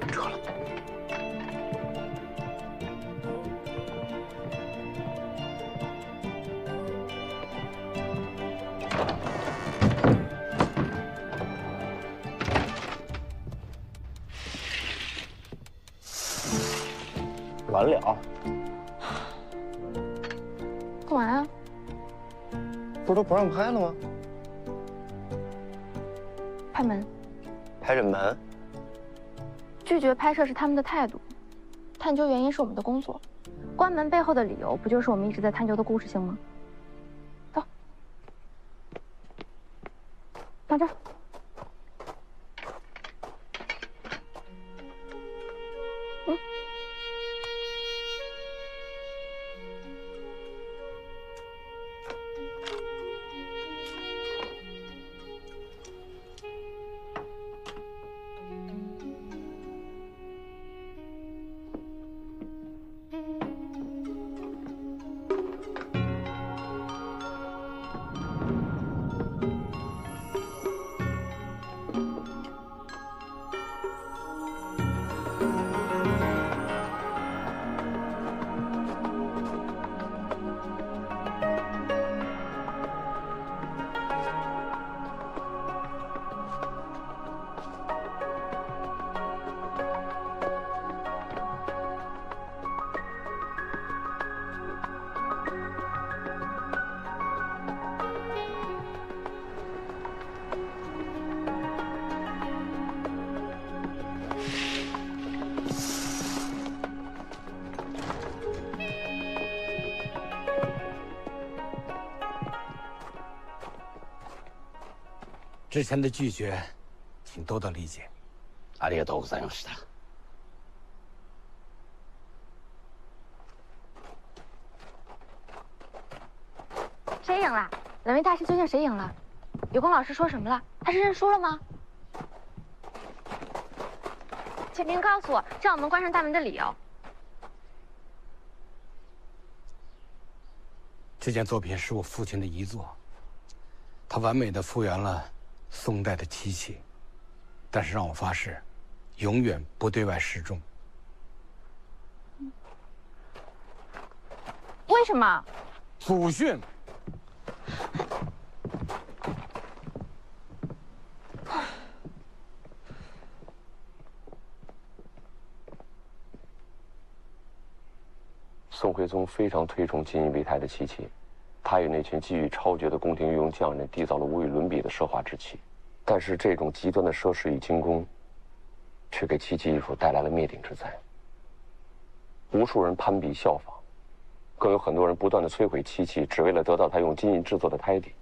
撤了。完了。干嘛呀？不是都不让拍了吗？拍门。拍什么门？拒绝拍摄是他们的态度，探究原因是我们的工作，关门背后的理由不就是我们一直在探究的故事性吗？走，到这儿。之前的拒绝，请多多理解。ありがとうございました。谁赢了？蓝莓大师究竟谁赢了？有功老师说什么了？他是认输了吗？请您告诉我，让我们关上大门的理由。这件作品是我父亲的遗作，他完美的复原了宋代的漆器，但是让我发誓，永远不对外示众。为什么？祖训。宋徽宗非常推崇金银为胎的漆器，他与那群技艺超绝的宫廷御用匠人缔造了无与伦比的奢华之气。但是这种极端的奢侈与精工，却给漆器艺术带来了灭顶之灾。无数人攀比效仿，更有很多人不断的摧毁漆器，只为了得到他用金银制作的胎底。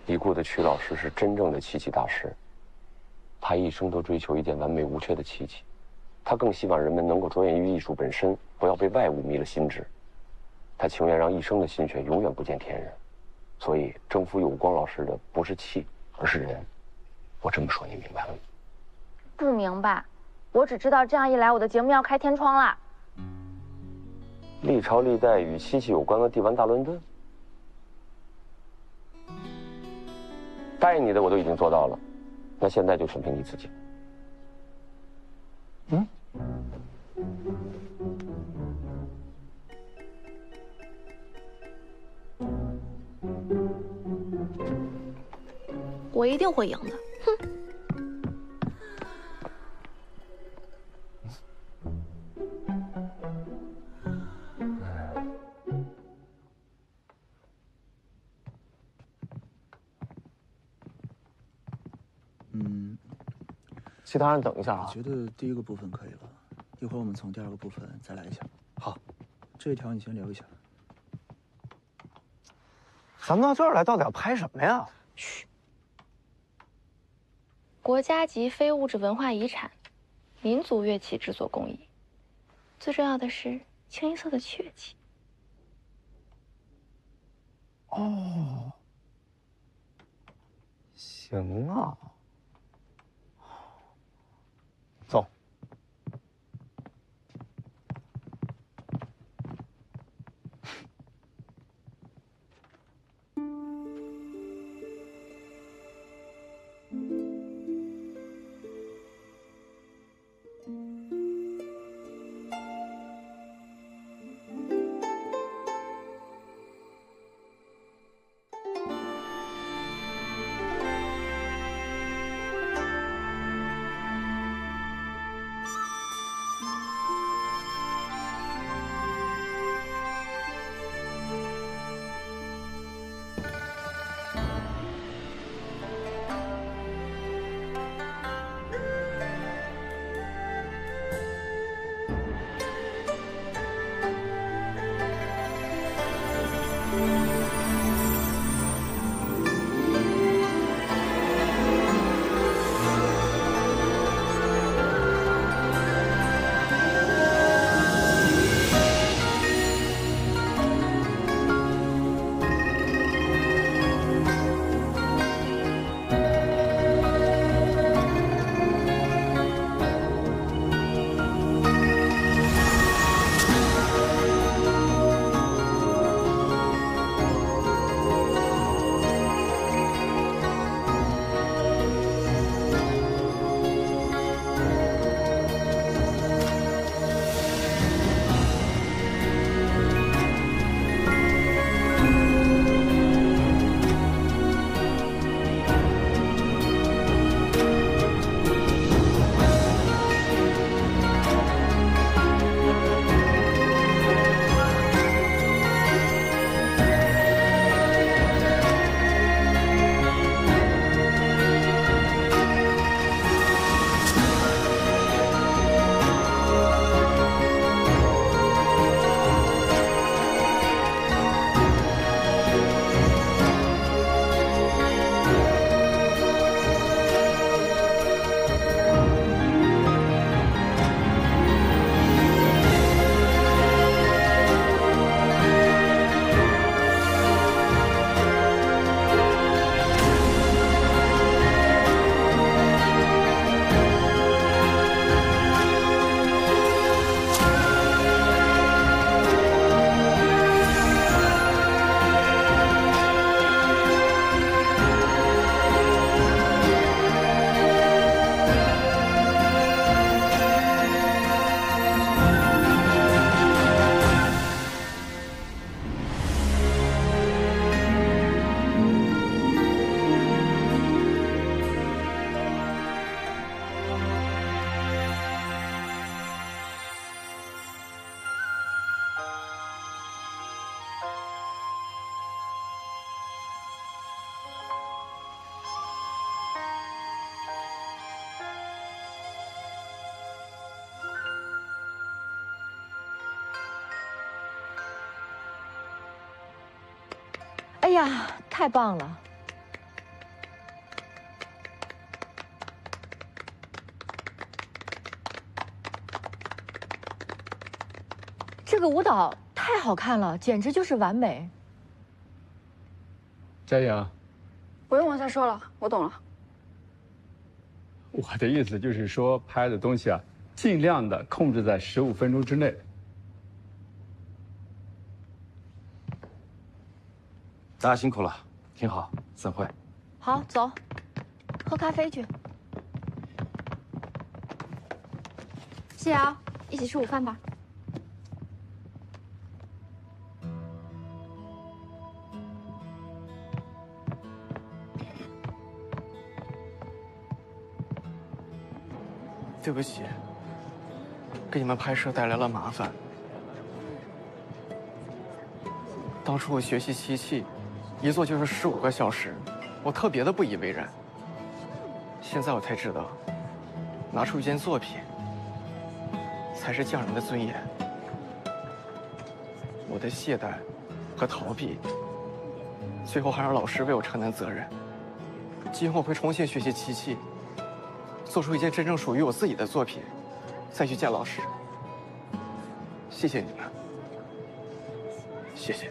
已故的曲老师是真正的漆器大师，他一生都追求一件完美无缺的漆器。他更希望人们能够着眼于艺术本身，不要被外物迷了心智。他情愿让一生的心血永远不见天日。所以征服有光老师的不是器，而是人。我这么说你明白了吗？不明白，我只知道这样一来，我的节目要开天窗了。历朝历代与漆器有关的帝王大乱炖，答应你的我都已经做到了，那现在就全凭你自己。我一定会赢的。哼。其他人等一下啊。我觉得第一个部分可以了，一会儿我们从第二个部分再来一下。好，这一条你先留一下。咱们到这儿来到底要拍什么呀？嘘。国家级非物质文化遗产，民族乐器制作工艺，最重要的是清一色的乐器。哦，行啊。走。哎呀，太棒了！这个舞蹈太好看了，简直就是完美。佳颖，不用往下说了，我懂了。我的意思就是说，拍的东西啊，尽量的控制在15分钟之内。大家辛苦了，挺好，散会。好，走，喝咖啡去。谢瑶，一起吃午饭吧。对不起，给你们拍摄带来了麻烦。当初我学习漆器，一做就是15个小时，我特别的不以为然。现在我才知道，拿出一件作品，才是匠人的尊严。我的懈怠和逃避，最后还让老师为我承担责任。今后我会重新学习漆器，做出一件真正属于我自己的作品，再去见老师。谢谢你们，谢谢。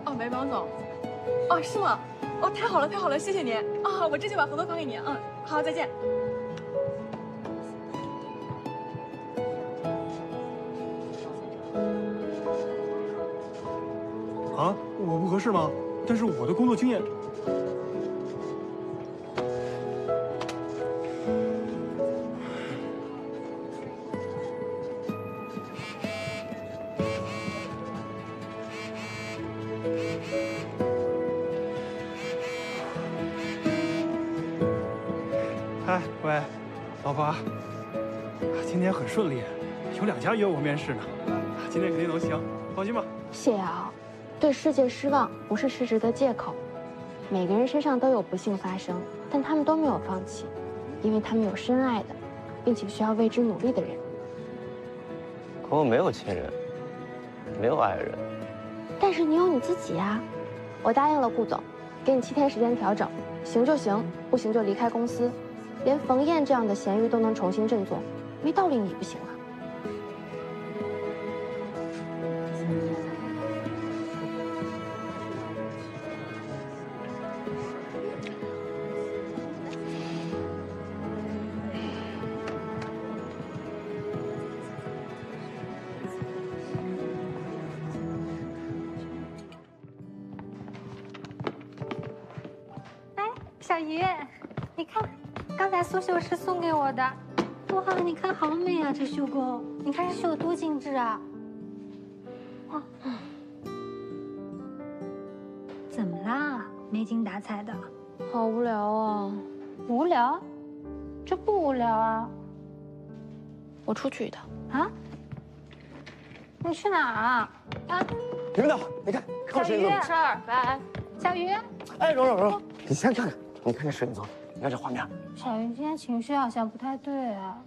哦，喂，王总。哦，是吗？哦，太好了，太好了，谢谢您。啊，我这就把合同发给您。嗯，好，再见。啊，我不合适吗？但是我的工作经验。哎，喂，老婆，今天很顺利，有2家约我面试呢，今天肯定能行，放心吧。谢瑶，对世界失望不是失职的借口。每个人身上都有不幸发生，但他们都没有放弃，因为他们有深爱的，并且需要为之努力的人。可我没有亲人，没有爱人。但是你有你自己啊！我答应了顾总，给你7天时间调整，行就行，不行就离开公司。连冯燕这样的咸鱼都能重新振作，没道理你不行啊！小鱼，你看，刚才苏绣师送给我的，哇，你看好美啊，这绣工，你看这绣的多精致啊！哇，怎么啦？没精打采的，好无聊啊！无聊？这不无聊啊！我出去一趟啊？你去哪儿啊？啊？你们等会儿，你看，看摄影作品。事儿，拜。小鱼，哎，蓉，你先看看，你看这摄影作品，你看这画面。小鱼今天情绪好像不太对啊。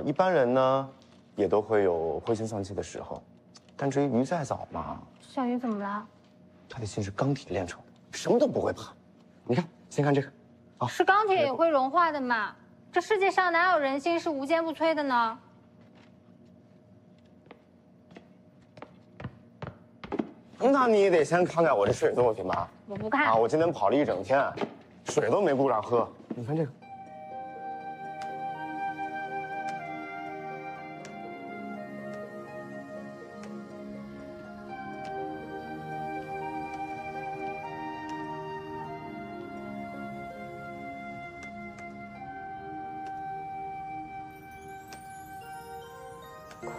一般人呢，也都会有灰心丧气的时候，但至于鱼在早嘛，小鱼怎么了？他的心是钢铁炼成的，什么都不会怕。你看，先看这个，啊，是钢铁也会融化的嘛？这世界上哪有人心是无坚不摧的呢？那你也得先看看我这摄影作品吧。我不看啊！我今天跑了一整天，水都没顾上喝。你看这个，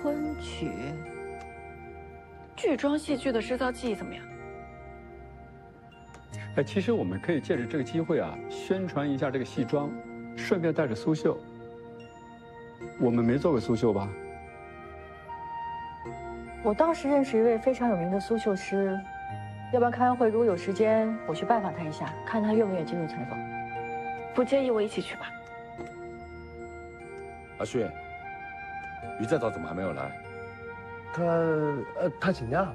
昆曲。剧装戏剧的制造技艺怎么样？哎，其实我们可以借着这个机会啊，宣传一下这个戏装，顺便带着苏绣。我们没做过苏绣吧？我倒是认识一位非常有名的苏绣师，要不然开完会如果有时间，我去拜访他一下，看他愿不愿意接受采访。不介意我一起去吧？阿旭，鱼再早怎么还没有来？他请假。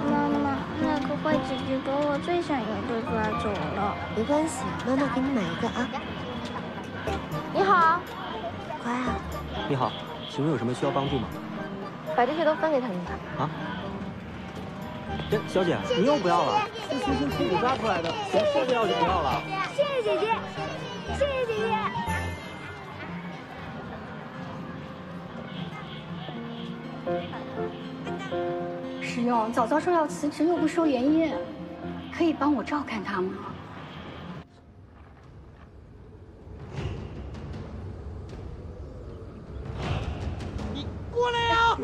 妈妈，那个坏姐姐把我最想要的抓走了。没关系，妈妈给你买一个啊。你好，乖啊。你好，请问有什么需要帮助吗？把这些都分给他们吧。啊？哎，小姐，你又不要了？是亲亲屁股抓出来的，谁说不要就不要了？谢谢姐姐，谢谢姐用，早早说要辞职又不收连夜，可以帮我照看他吗？你过来呀！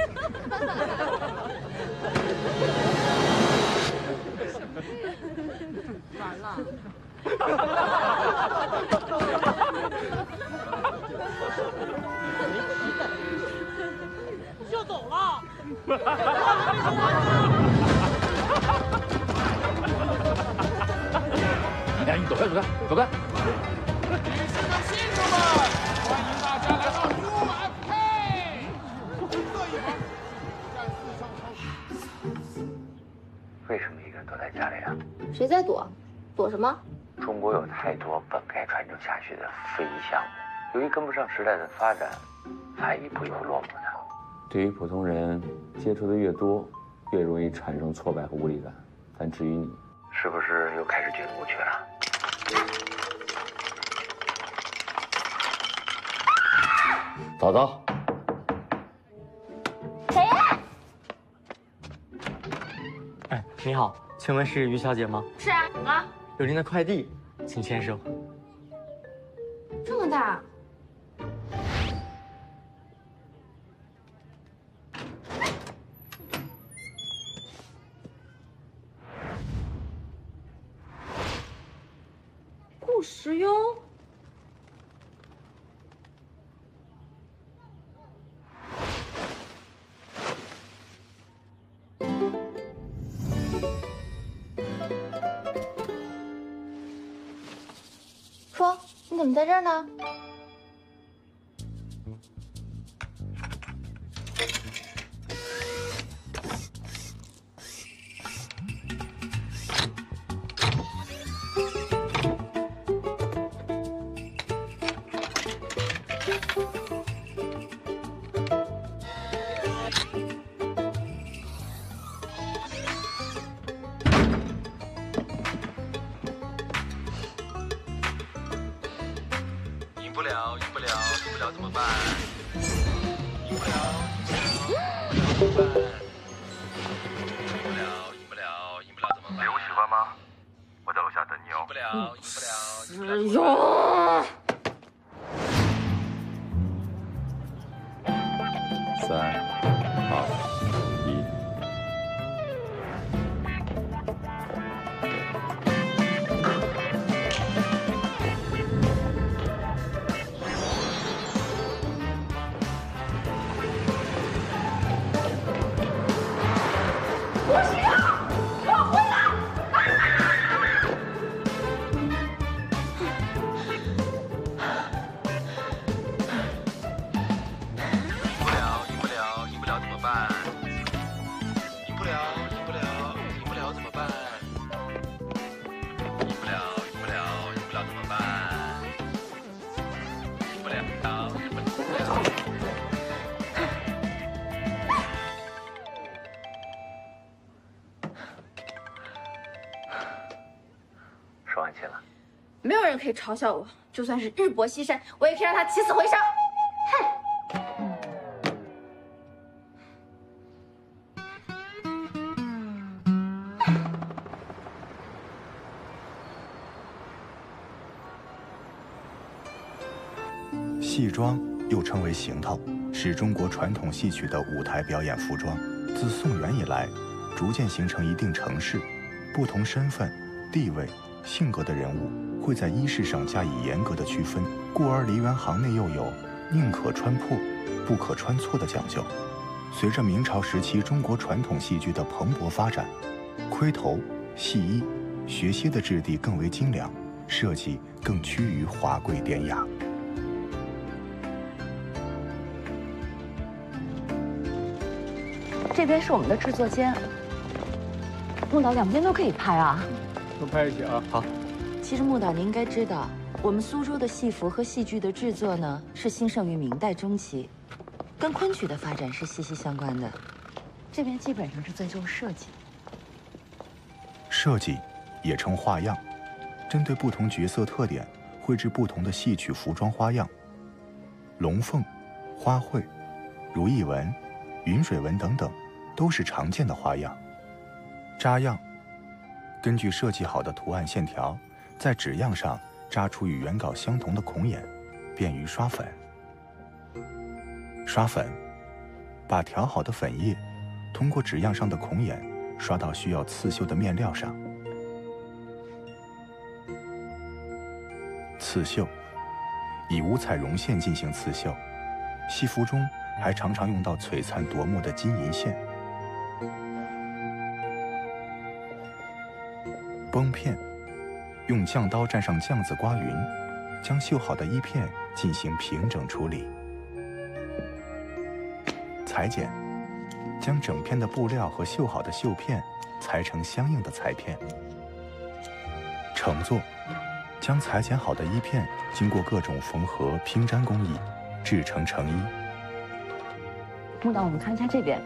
完了。就走了。哎，你走开，走开，走开！女士们、先生们，欢迎大家来到 UFK。坐一会儿。为什么一个人躲在家里啊？谁在躲？躲什么？中国有太多本该传承下去的非遗项目，由于跟不上时代的发展，才一步一步落寞的。对于普通人，接触的越多，越容易产生挫败和无力感。但至于你，是不是又开始觉得无趣了？早早，谁呀？哎，你好，请问是于小姐吗？是啊，怎么了？有您的快递，请签收。这么大？顾时优。说，你怎么在这儿呢？赢不了怎么办？赢不了怎么办？赢不了怎么办？礼物喜欢吗？我在楼下等你哦。赢不了。时优。3、2、1。说完亲了。没有人可以嘲笑我，就算是日薄西山，我也可以让他起死回生。戏装又称为行头，是中国传统戏曲的舞台表演服装。自宋元以来，逐渐形成一定程式，不同身份、地位、性格的人物会在衣饰上加以严格的区分，故而梨园行内又有宁可穿破，不可穿错的讲究。随着明朝时期中国传统戏剧的蓬勃发展，盔头、戏衣、学楔的质地更为精良，设计更趋于华贵典雅。这边是我们的制作间，穆导两边都可以拍啊。都拍一起啊！好。其实穆导您应该知道，我们苏州的戏服和戏剧的制作呢，是兴盛于明代中期，跟昆曲的发展是息息相关的。这边基本上是在做设计。设计也称画样，针对不同角色特点，绘制不同的戏曲服装花样。龙凤、花卉、如意纹、云水纹等等，都是常见的花样。扎样，根据设计好的图案线条，在纸样上扎出与原稿相同的孔眼，便于刷粉。刷粉，把调好的粉液通过纸样上的孔眼刷到需要刺绣的面料上。刺绣，以五彩绒线进行刺绣，戏服中还常常用到璀璨夺目的金银线。绷片，用酱刀蘸上酱子刮匀，将绣好的衣片进行平整处理。裁剪，将整片的布料和绣好的绣片裁成相应的裁片。成作，将裁剪好的衣片经过各种缝合拼粘工艺，制成成衣。木导，我们看一下这边。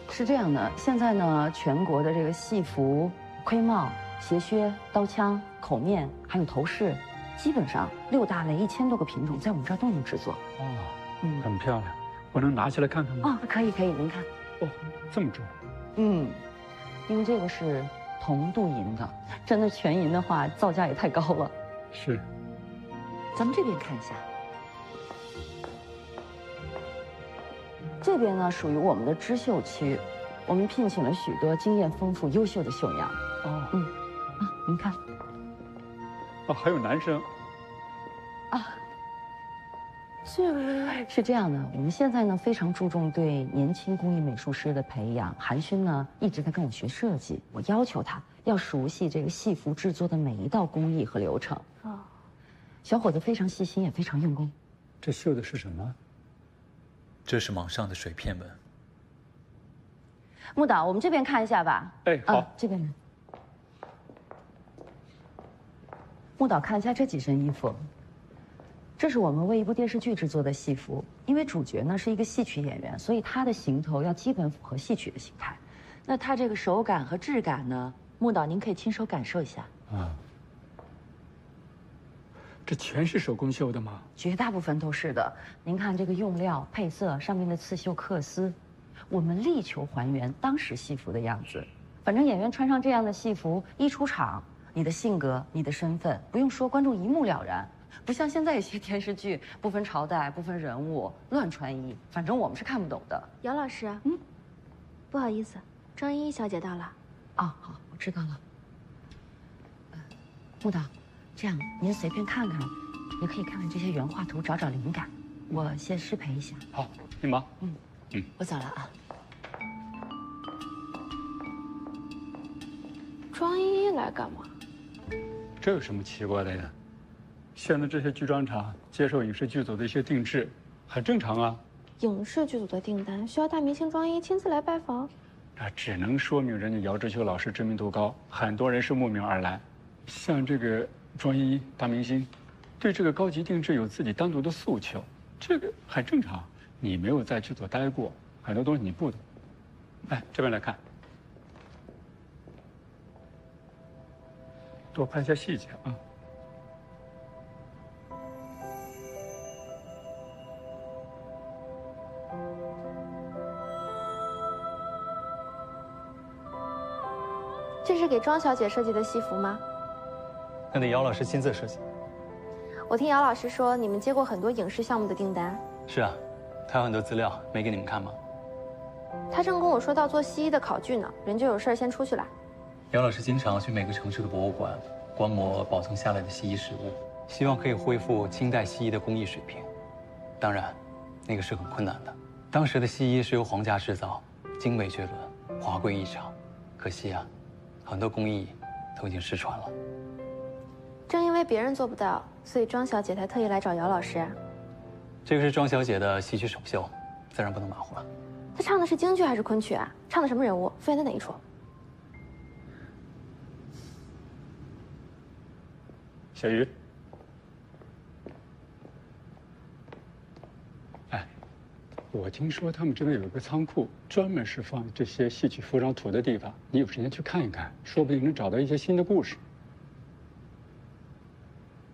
是这样的，现在呢，全国的这个戏服、盔帽、鞋靴、刀枪、口面，还有头饰，基本上6大类1000多个品种，在我们这儿都能制作。哦，很漂亮，我能拿起来看看吗？哦，可以，您看。哦，这么重。因为这个是铜镀银的，真的全银的话，造价也太高了。是。咱们这边看一下。这边呢属于我们的织绣区，我们聘请了许多经验丰富、优秀的绣娘。您看。还有男生。是这样的，我们现在呢非常注重对年轻工艺美术师的培养。韩勋呢一直在跟我学设计，我要求他要熟悉这个戏服制作的每一道工艺和流程。小伙子非常细心，也非常用功。这绣的是什么？这是网上的水片纹。木导，我们这边看一下吧。好。这边呢？木导，看一下这几身衣服。这是我们为一部电视剧制作的戏服，因为主角呢是一个戏曲演员，所以他的行头要基本符合戏曲的形态。那他这个手感和质感呢，木导您可以亲手感受一下。这全是手工绣的吗？绝大部分都是的。您看这个用料、配色上面的刺绣刻丝，我们力求还原当时戏服的样子。反正演员穿上这样的戏服，一出场，你的性格、你的身份，不用说，观众一目了然。不像现在有些电视剧，不分朝代、不分人物，乱穿衣，反正我们是看不懂的。姚老师，不好意思，庄依依小姐到了。好，我知道了。木导，这样您随便看看，也可以看看这些原画图，找找灵感。我先失陪一下。好，你忙。我走了啊。庄依依来干嘛？这有什么奇怪的呀？现在这些剧专厂接受影视剧组的一些定制，很正常啊。影视剧组的订单需要大明星庄依依亲自来拜访？那只能说明人家姚志秋老师知名度高，很多人是慕名而来。像这个庄依依大明星，对这个高级定制有自己单独的诉求，这个很正常。你没有在剧组待过，很多东西你不懂。这边来看，多拍一下细节啊。这是给庄小姐设计的戏服吗？那得姚老师亲自设计。我听姚老师说，你们接过很多影视项目的订单。是啊，他有很多资料，没给你们看吗？他正跟我说到做西医的考据呢，人就有事儿先出去了。姚老师经常去每个城市的博物馆观摩保存下来的西医实物，希望可以恢复清代西医的工艺水平。当然，那个是很困难的。当时的西医是由皇家制造，精美绝伦，华贵异常。可惜啊，很多工艺都已经失传了。正因为别人做不到，所以庄小姐才特意来找姚老师。这个是庄小姐的戏曲首秀，自然不能马虎了。她唱的是京剧还是昆曲啊？唱的什么人物？复原的哪一出？小鱼，我听说他们这边有一个仓库，专门是放这些戏曲服装图的地方。你有时间去看一看，说不定能找到一些新的故事。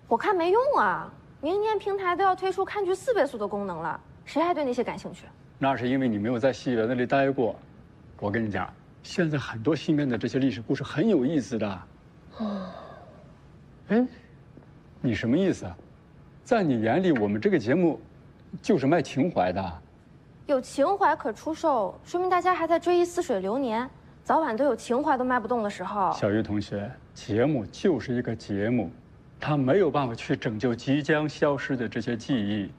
我看没用啊！明年平台都要推出看剧4倍速的功能了，谁还对那些感兴趣？那是因为你没有在戏园子里待过。我跟你讲，现在很多新编的这些历史故事很有意思的。哎，你什么意思啊？在你眼里，我们这个节目就是卖情怀的？有情怀可出售，说明大家还在追忆似水流年，早晚都有情怀都卖不动的时候。小鱼同学，节目就是一个节目，它没有办法去拯救即将消失的这些记忆。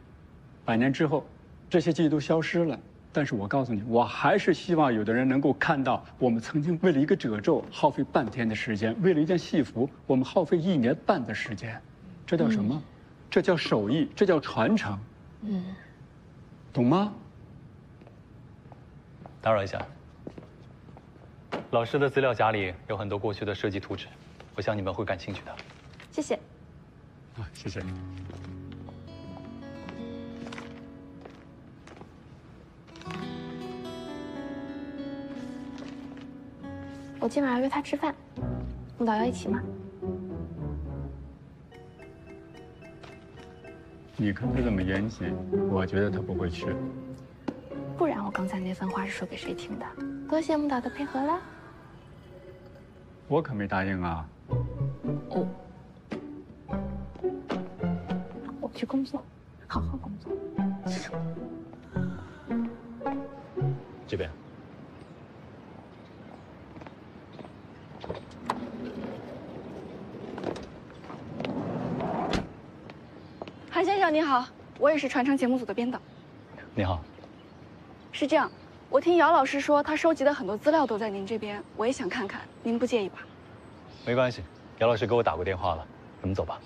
100年之后，这些记忆都消失了。但是我告诉你，我还是希望有的人能够看到，我们曾经为了一个褶皱耗费半天的时间，为了一件戏服，我们耗费1年半的时间，这叫什么？这叫手艺，这叫传承。懂吗？打扰一下，老师的资料夹里有很多过去的设计图纸，我想你们会感兴趣的。谢谢。谢谢。我今晚要约他吃饭，木导要一起吗？你看他这么严谨，我觉得他不会去。不然我刚才那番话是说给谁听的？多谢木导的配合啦。我可没答应啊。哦。我去工作，好好工作。这边。韩先生你好，我也是传承节目组的编导。你好。是这样，我听姚老师说他收集的很多资料都在您这边，我也想看看，您不介意吧？没关系，姚老师给我打过电话了，我们走吧。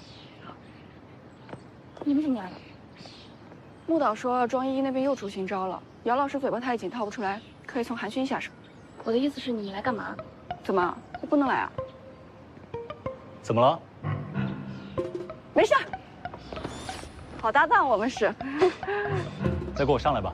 你们怎么来了？木导说庄依依那边又出新招了，姚老师嘴巴太紧套不出来，可以从寒暄下手。我的意思是你来干嘛？怎么，我不能来啊？怎么了？没事。好搭档，我们是。再给我上来吧。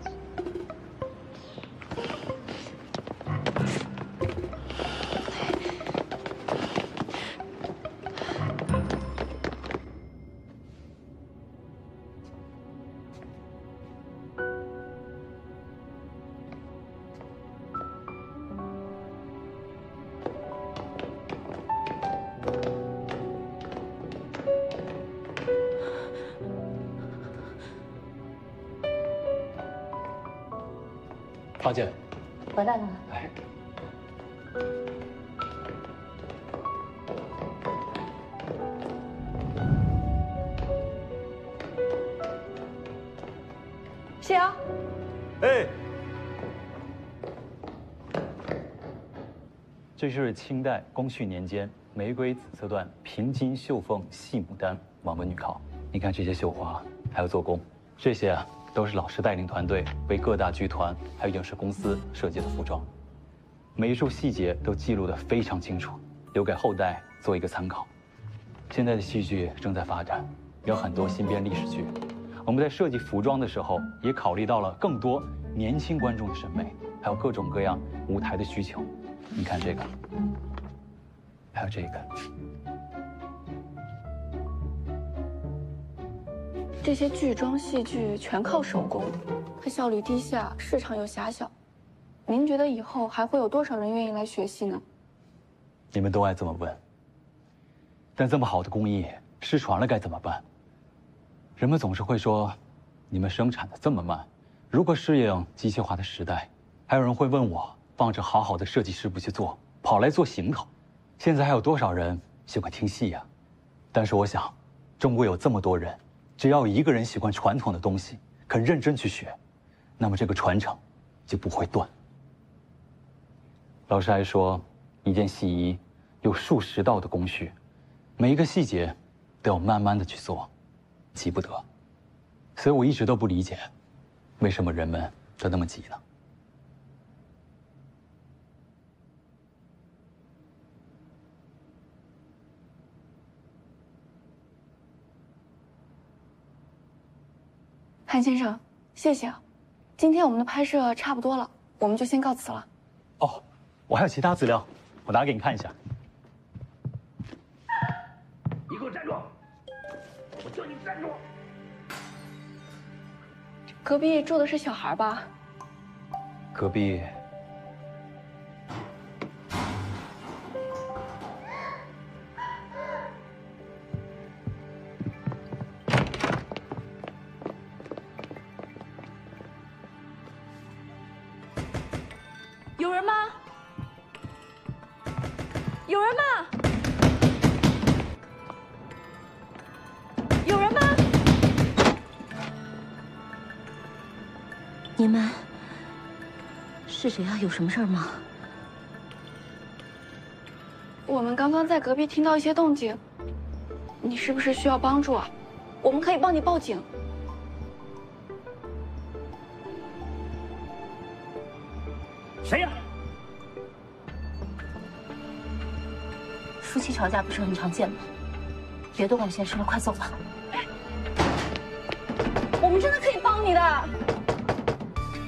芳姐，回来了。哎，谢瑶。哎，这是清代光绪年间玫瑰紫色缎平金绣凤细牡丹网纹女考。你看这些绣花，还有做工，这些啊。都是老师带领团队为各大剧团还有影视公司设计的服装，每一处细节都记录得非常清楚，留给后代做一个参考。现在的戏剧正在发展，有很多新编历史剧，我们在设计服装的时候也考虑到了更多年轻观众的审美，还有各种各样舞台的需求。你看这个，还有这个。这些剧装戏剧全靠手工，它效率低下，市场又狭小。您觉得以后还会有多少人愿意来学戏呢？你们都爱这么问。但这么好的工艺失传了该怎么办？人们总是会说，你们生产的这么慢，如何适应机械化的时代？还有人会问我，放着好好的设计师不去做，跑来做行头，现在还有多少人喜欢听戏呀？但是我想，中国有这么多人。只要一个人喜欢传统的东西，肯认真去学，那么这个传承就不会断。老师还说，一件戏衣有数十道的工序，每一个细节都要慢慢的去做，急不得。所以我一直都不理解，为什么人们都那么急呢？韩先生，谢谢啊！今天我们的拍摄差不多了，我们就先告辞了。哦，我还有其他资料，我拿给你看一下。你给我站住！我叫你站住！隔壁住的是小孩吧？隔壁你们是谁啊？有什么事儿吗？我们刚刚在隔壁听到一些动静，你是不是需要帮助啊？我们可以帮你报警。谁呀？夫妻吵架不是很常见吗？别多管闲事了，快走吧。我们真的可以帮你的，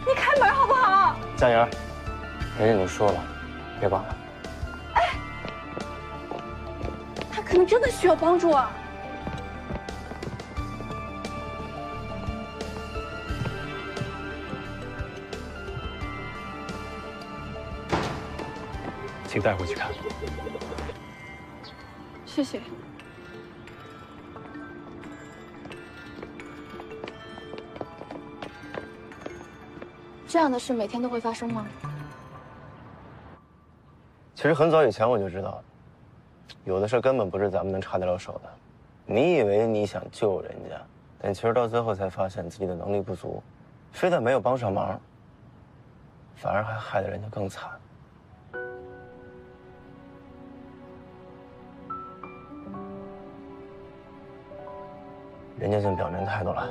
你开门好不好？佳莹，人家已经说了，别管了。他可能真的需要帮助啊。请带回去看。谢谢。这样的事每天都会发生吗？其实很早以前我就知道，有的事根本不是咱们能插得了手的。你以为你想救人家，但其实到最后才发现自己的能力不足，非但没有帮上忙，反而还害得人家更惨。人家就表面态度了，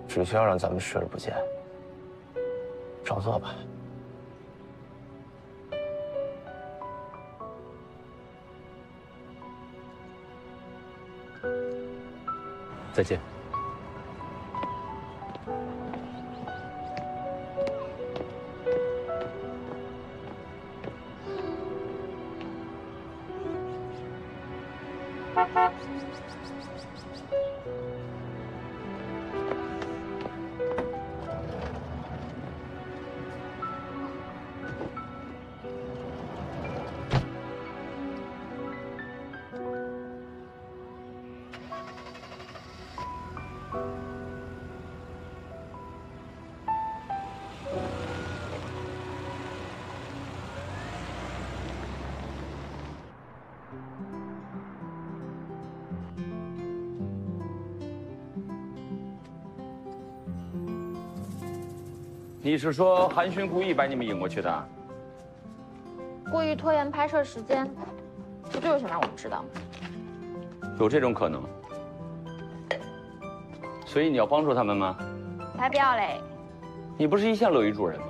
只需要让咱们视而不见，照做吧。再见。你是说韩勋故意把你们引过去的？故意拖延拍摄时间，不就是想让我们知道吗？有这种可能。所以你要帮助他们吗？才不要嘞！你不是一向乐于助人吗？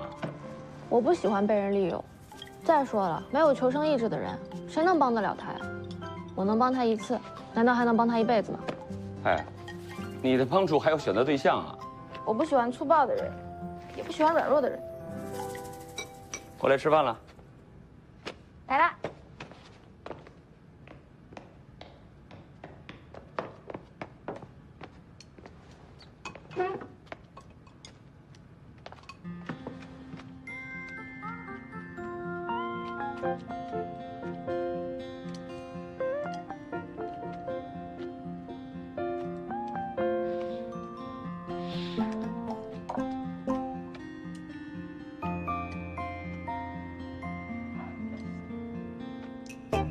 我不喜欢被人利用。再说了，没有求生意志的人，谁能帮得了他呀？我能帮他一次，难道还能帮他一辈子吗？哎，你的帮助还要选择对象啊！我不喜欢粗暴的人，也不喜欢软弱的人。过来吃饭了。来啦！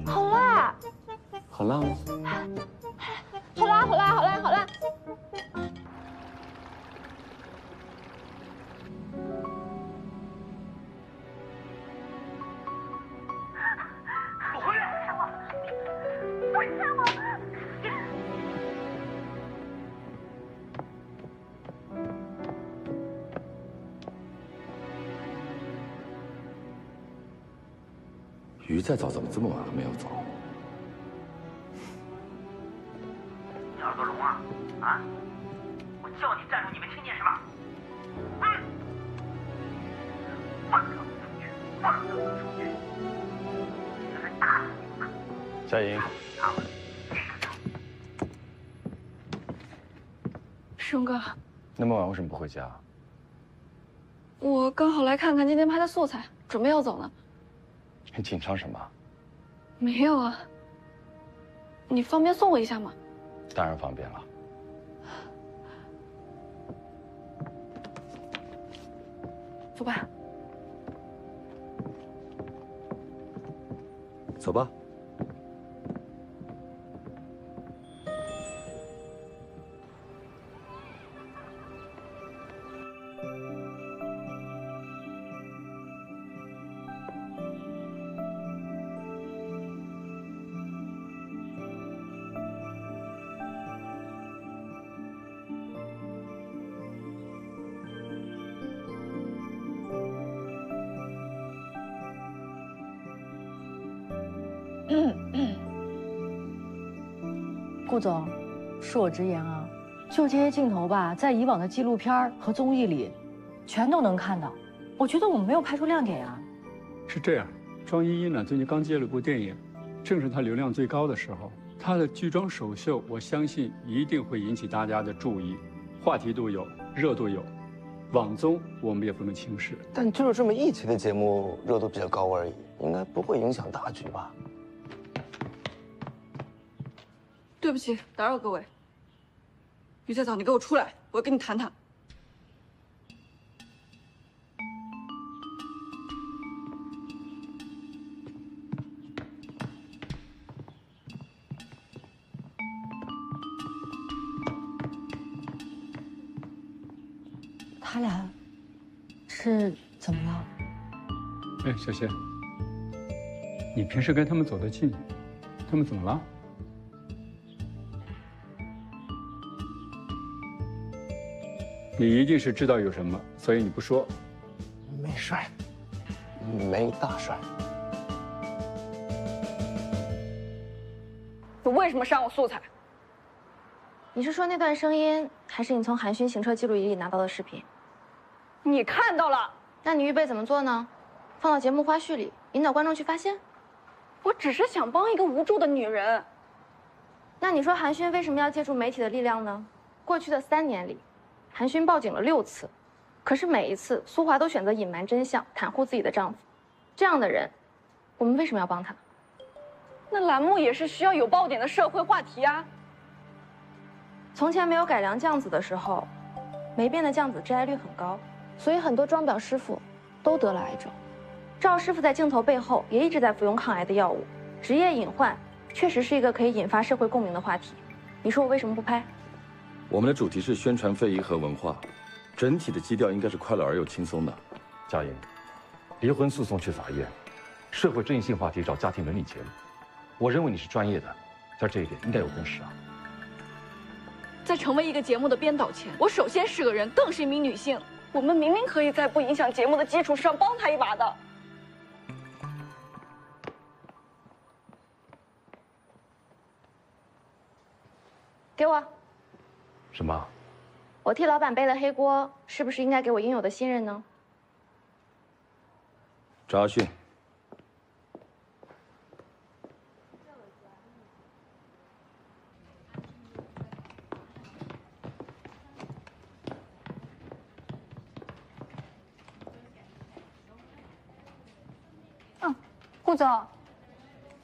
好辣！很辣吗？好辣！好辣！好辣！好辣！鱼再早怎么这么晚还没有走？你耳朵聋啊？啊！我叫你站住，你没听见是吧？放他们出去！放他们出去！现在打死你们！佳莹，雄哥，那么晚为什么不回家？我刚好来看看今天拍的素材，准备要走呢。你紧张什么？没有啊。你方便送我一下吗？当然方便了。走吧。走吧。顾总，恕我直言啊，就这些镜头吧，在以往的纪录片和综艺里，全都能看到。我觉得我们没有拍出亮点啊。是这样，庄依依呢最近刚接了部电影，正是她流量最高的时候。她的剧妆首秀，我相信一定会引起大家的注意，话题度有，热度有。网综我们也不能轻视。但就是这么一期的节目，热度比较高而已，应该不会影响大局吧？对不起，打扰各位。于再早，你给我出来，我要跟你谈谈。他俩是怎么了？哎，小谢，你平时跟他们走得近，他们怎么了？你一定是知道有什么，所以你不说。没事儿，没大事儿。你为什么删我素材？你是说那段声音，还是你从韩勋行车记录仪里拿到的视频？你看到了？那你预备怎么做呢？放到节目花絮里，引导观众去发现？我只是想帮一个无助的女人。那你说韩勋为什么要借助媒体的力量呢？过去的3年里，韩勋报警了6次，可是每一次苏华都选择隐瞒真相，袒护自己的丈夫。这样的人，我们为什么要帮他？那栏目也是需要有爆点的社会话题啊。从前没有改良酱子的时候，没变的酱子致癌率很高，所以很多装裱师傅都得了癌症。赵师傅在镜头背后也一直在服用抗癌的药物，职业隐患确实是一个可以引发社会共鸣的话题。你说我为什么不拍？我们的主题是宣传非遗和文化，整体的基调应该是快乐而又轻松的。佳莹，离婚诉讼去法院，社会争议性话题找家庭伦理节目。我认为你是专业的，在这一点应该有共识啊。在成为一个节目的编导前，我首先是个人，更是一名女性。我们明明可以在不影响节目的基础上帮他一把的。给我。什么？我替老板背了黑锅，是不是应该给我应有的信任呢？张阿迅，顾总，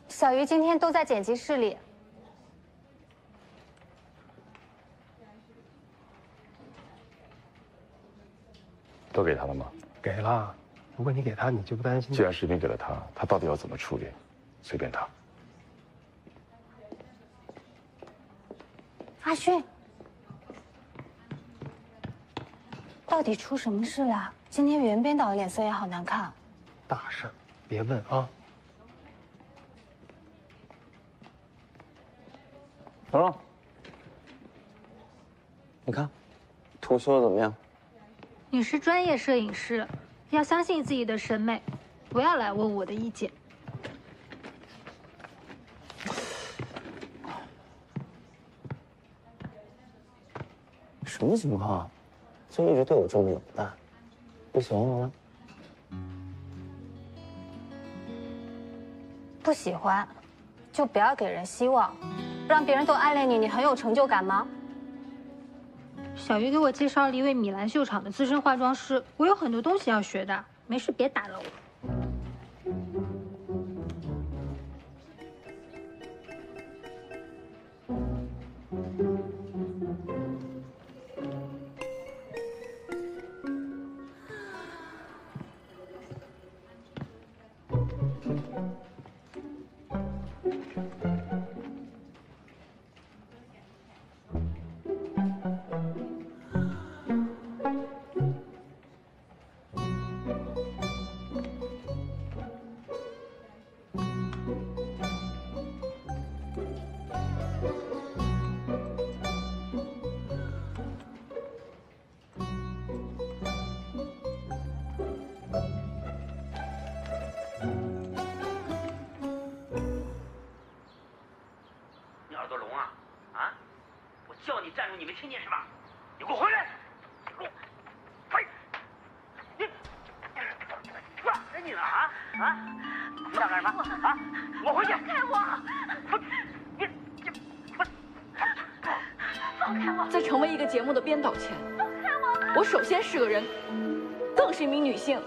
小鱼今天都在剪辑室里。都给他了吗？给了。如果你给他，你就不担心？既然视频给了他，他到底要怎么处理，随便他。阿勋，到底出什么事了？今天原编导的脸色也好难看。大事，别问啊。蓉蓉，你看，图修的怎么样？你是专业摄影师，要相信自己的审美，不要来问我的意见。什么情况？就一直对我这么冷淡，不喜欢我了？不喜欢，就不要给人希望，让别人都暗恋你，你很有成就感吗？小鱼给我介绍了一位米兰秀场的资深化妆师，我有很多东西要学的，没事别打扰我。你站住，你没听见是吧？你给我回来！你给我，嘿，你抓着你了啊！你想干什么啊？我回去！开我！放开我！在成为一个节目的编导前，放开我！我首先是个人，更是一名女性。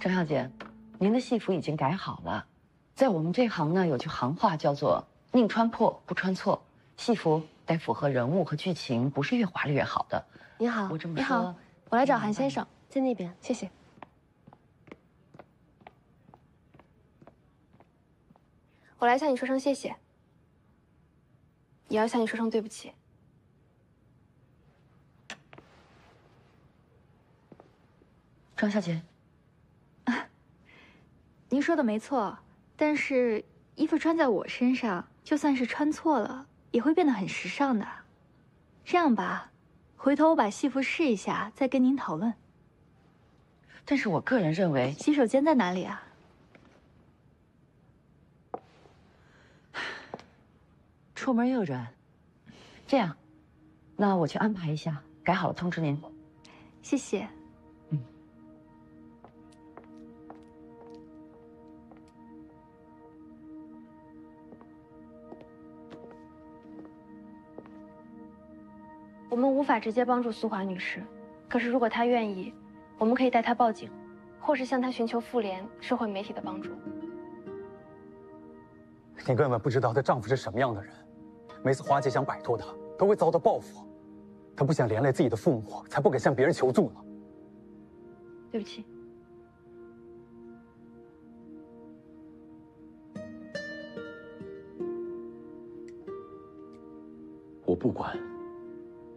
张小姐，您的戏服已经改好了。在我们这行呢，有句行话叫做“宁穿破，不穿错”。戏服得符合人物和剧情，不是越华丽越好的。你好，我这么说，你好，我来找韩先生，在那边，谢谢。我来向你说声谢谢，也要向你说声对不起。张小姐。您说的没错，但是衣服穿在我身上，就算是穿错了，也会变得很时尚的。这样吧，回头我把戏服试一下，再跟您讨论。但是我个人认为，洗手间在哪里啊？出门又远，这样，那我去安排一下，改好了通知您。谢谢。我们无法直接帮助苏华女士，可是如果她愿意，我们可以带她报警，或是向她寻求妇联、社会媒体的帮助。你根本不知道她丈夫是什么样的人，每次华姐想摆脱他，都会遭到报复。她不想连累自己的父母，才不敢向别人求助呢。对不起。我不管。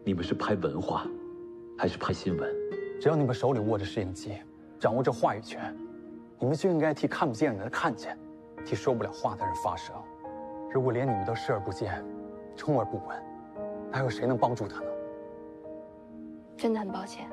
你们是拍文化，还是拍新闻？只要你们手里握着摄影机，掌握着话语权，你们就应该替看不见的人看见，替说不了话的人发声。如果连你们都视而不见，充耳不闻，还有谁能帮助他呢？真的很抱歉。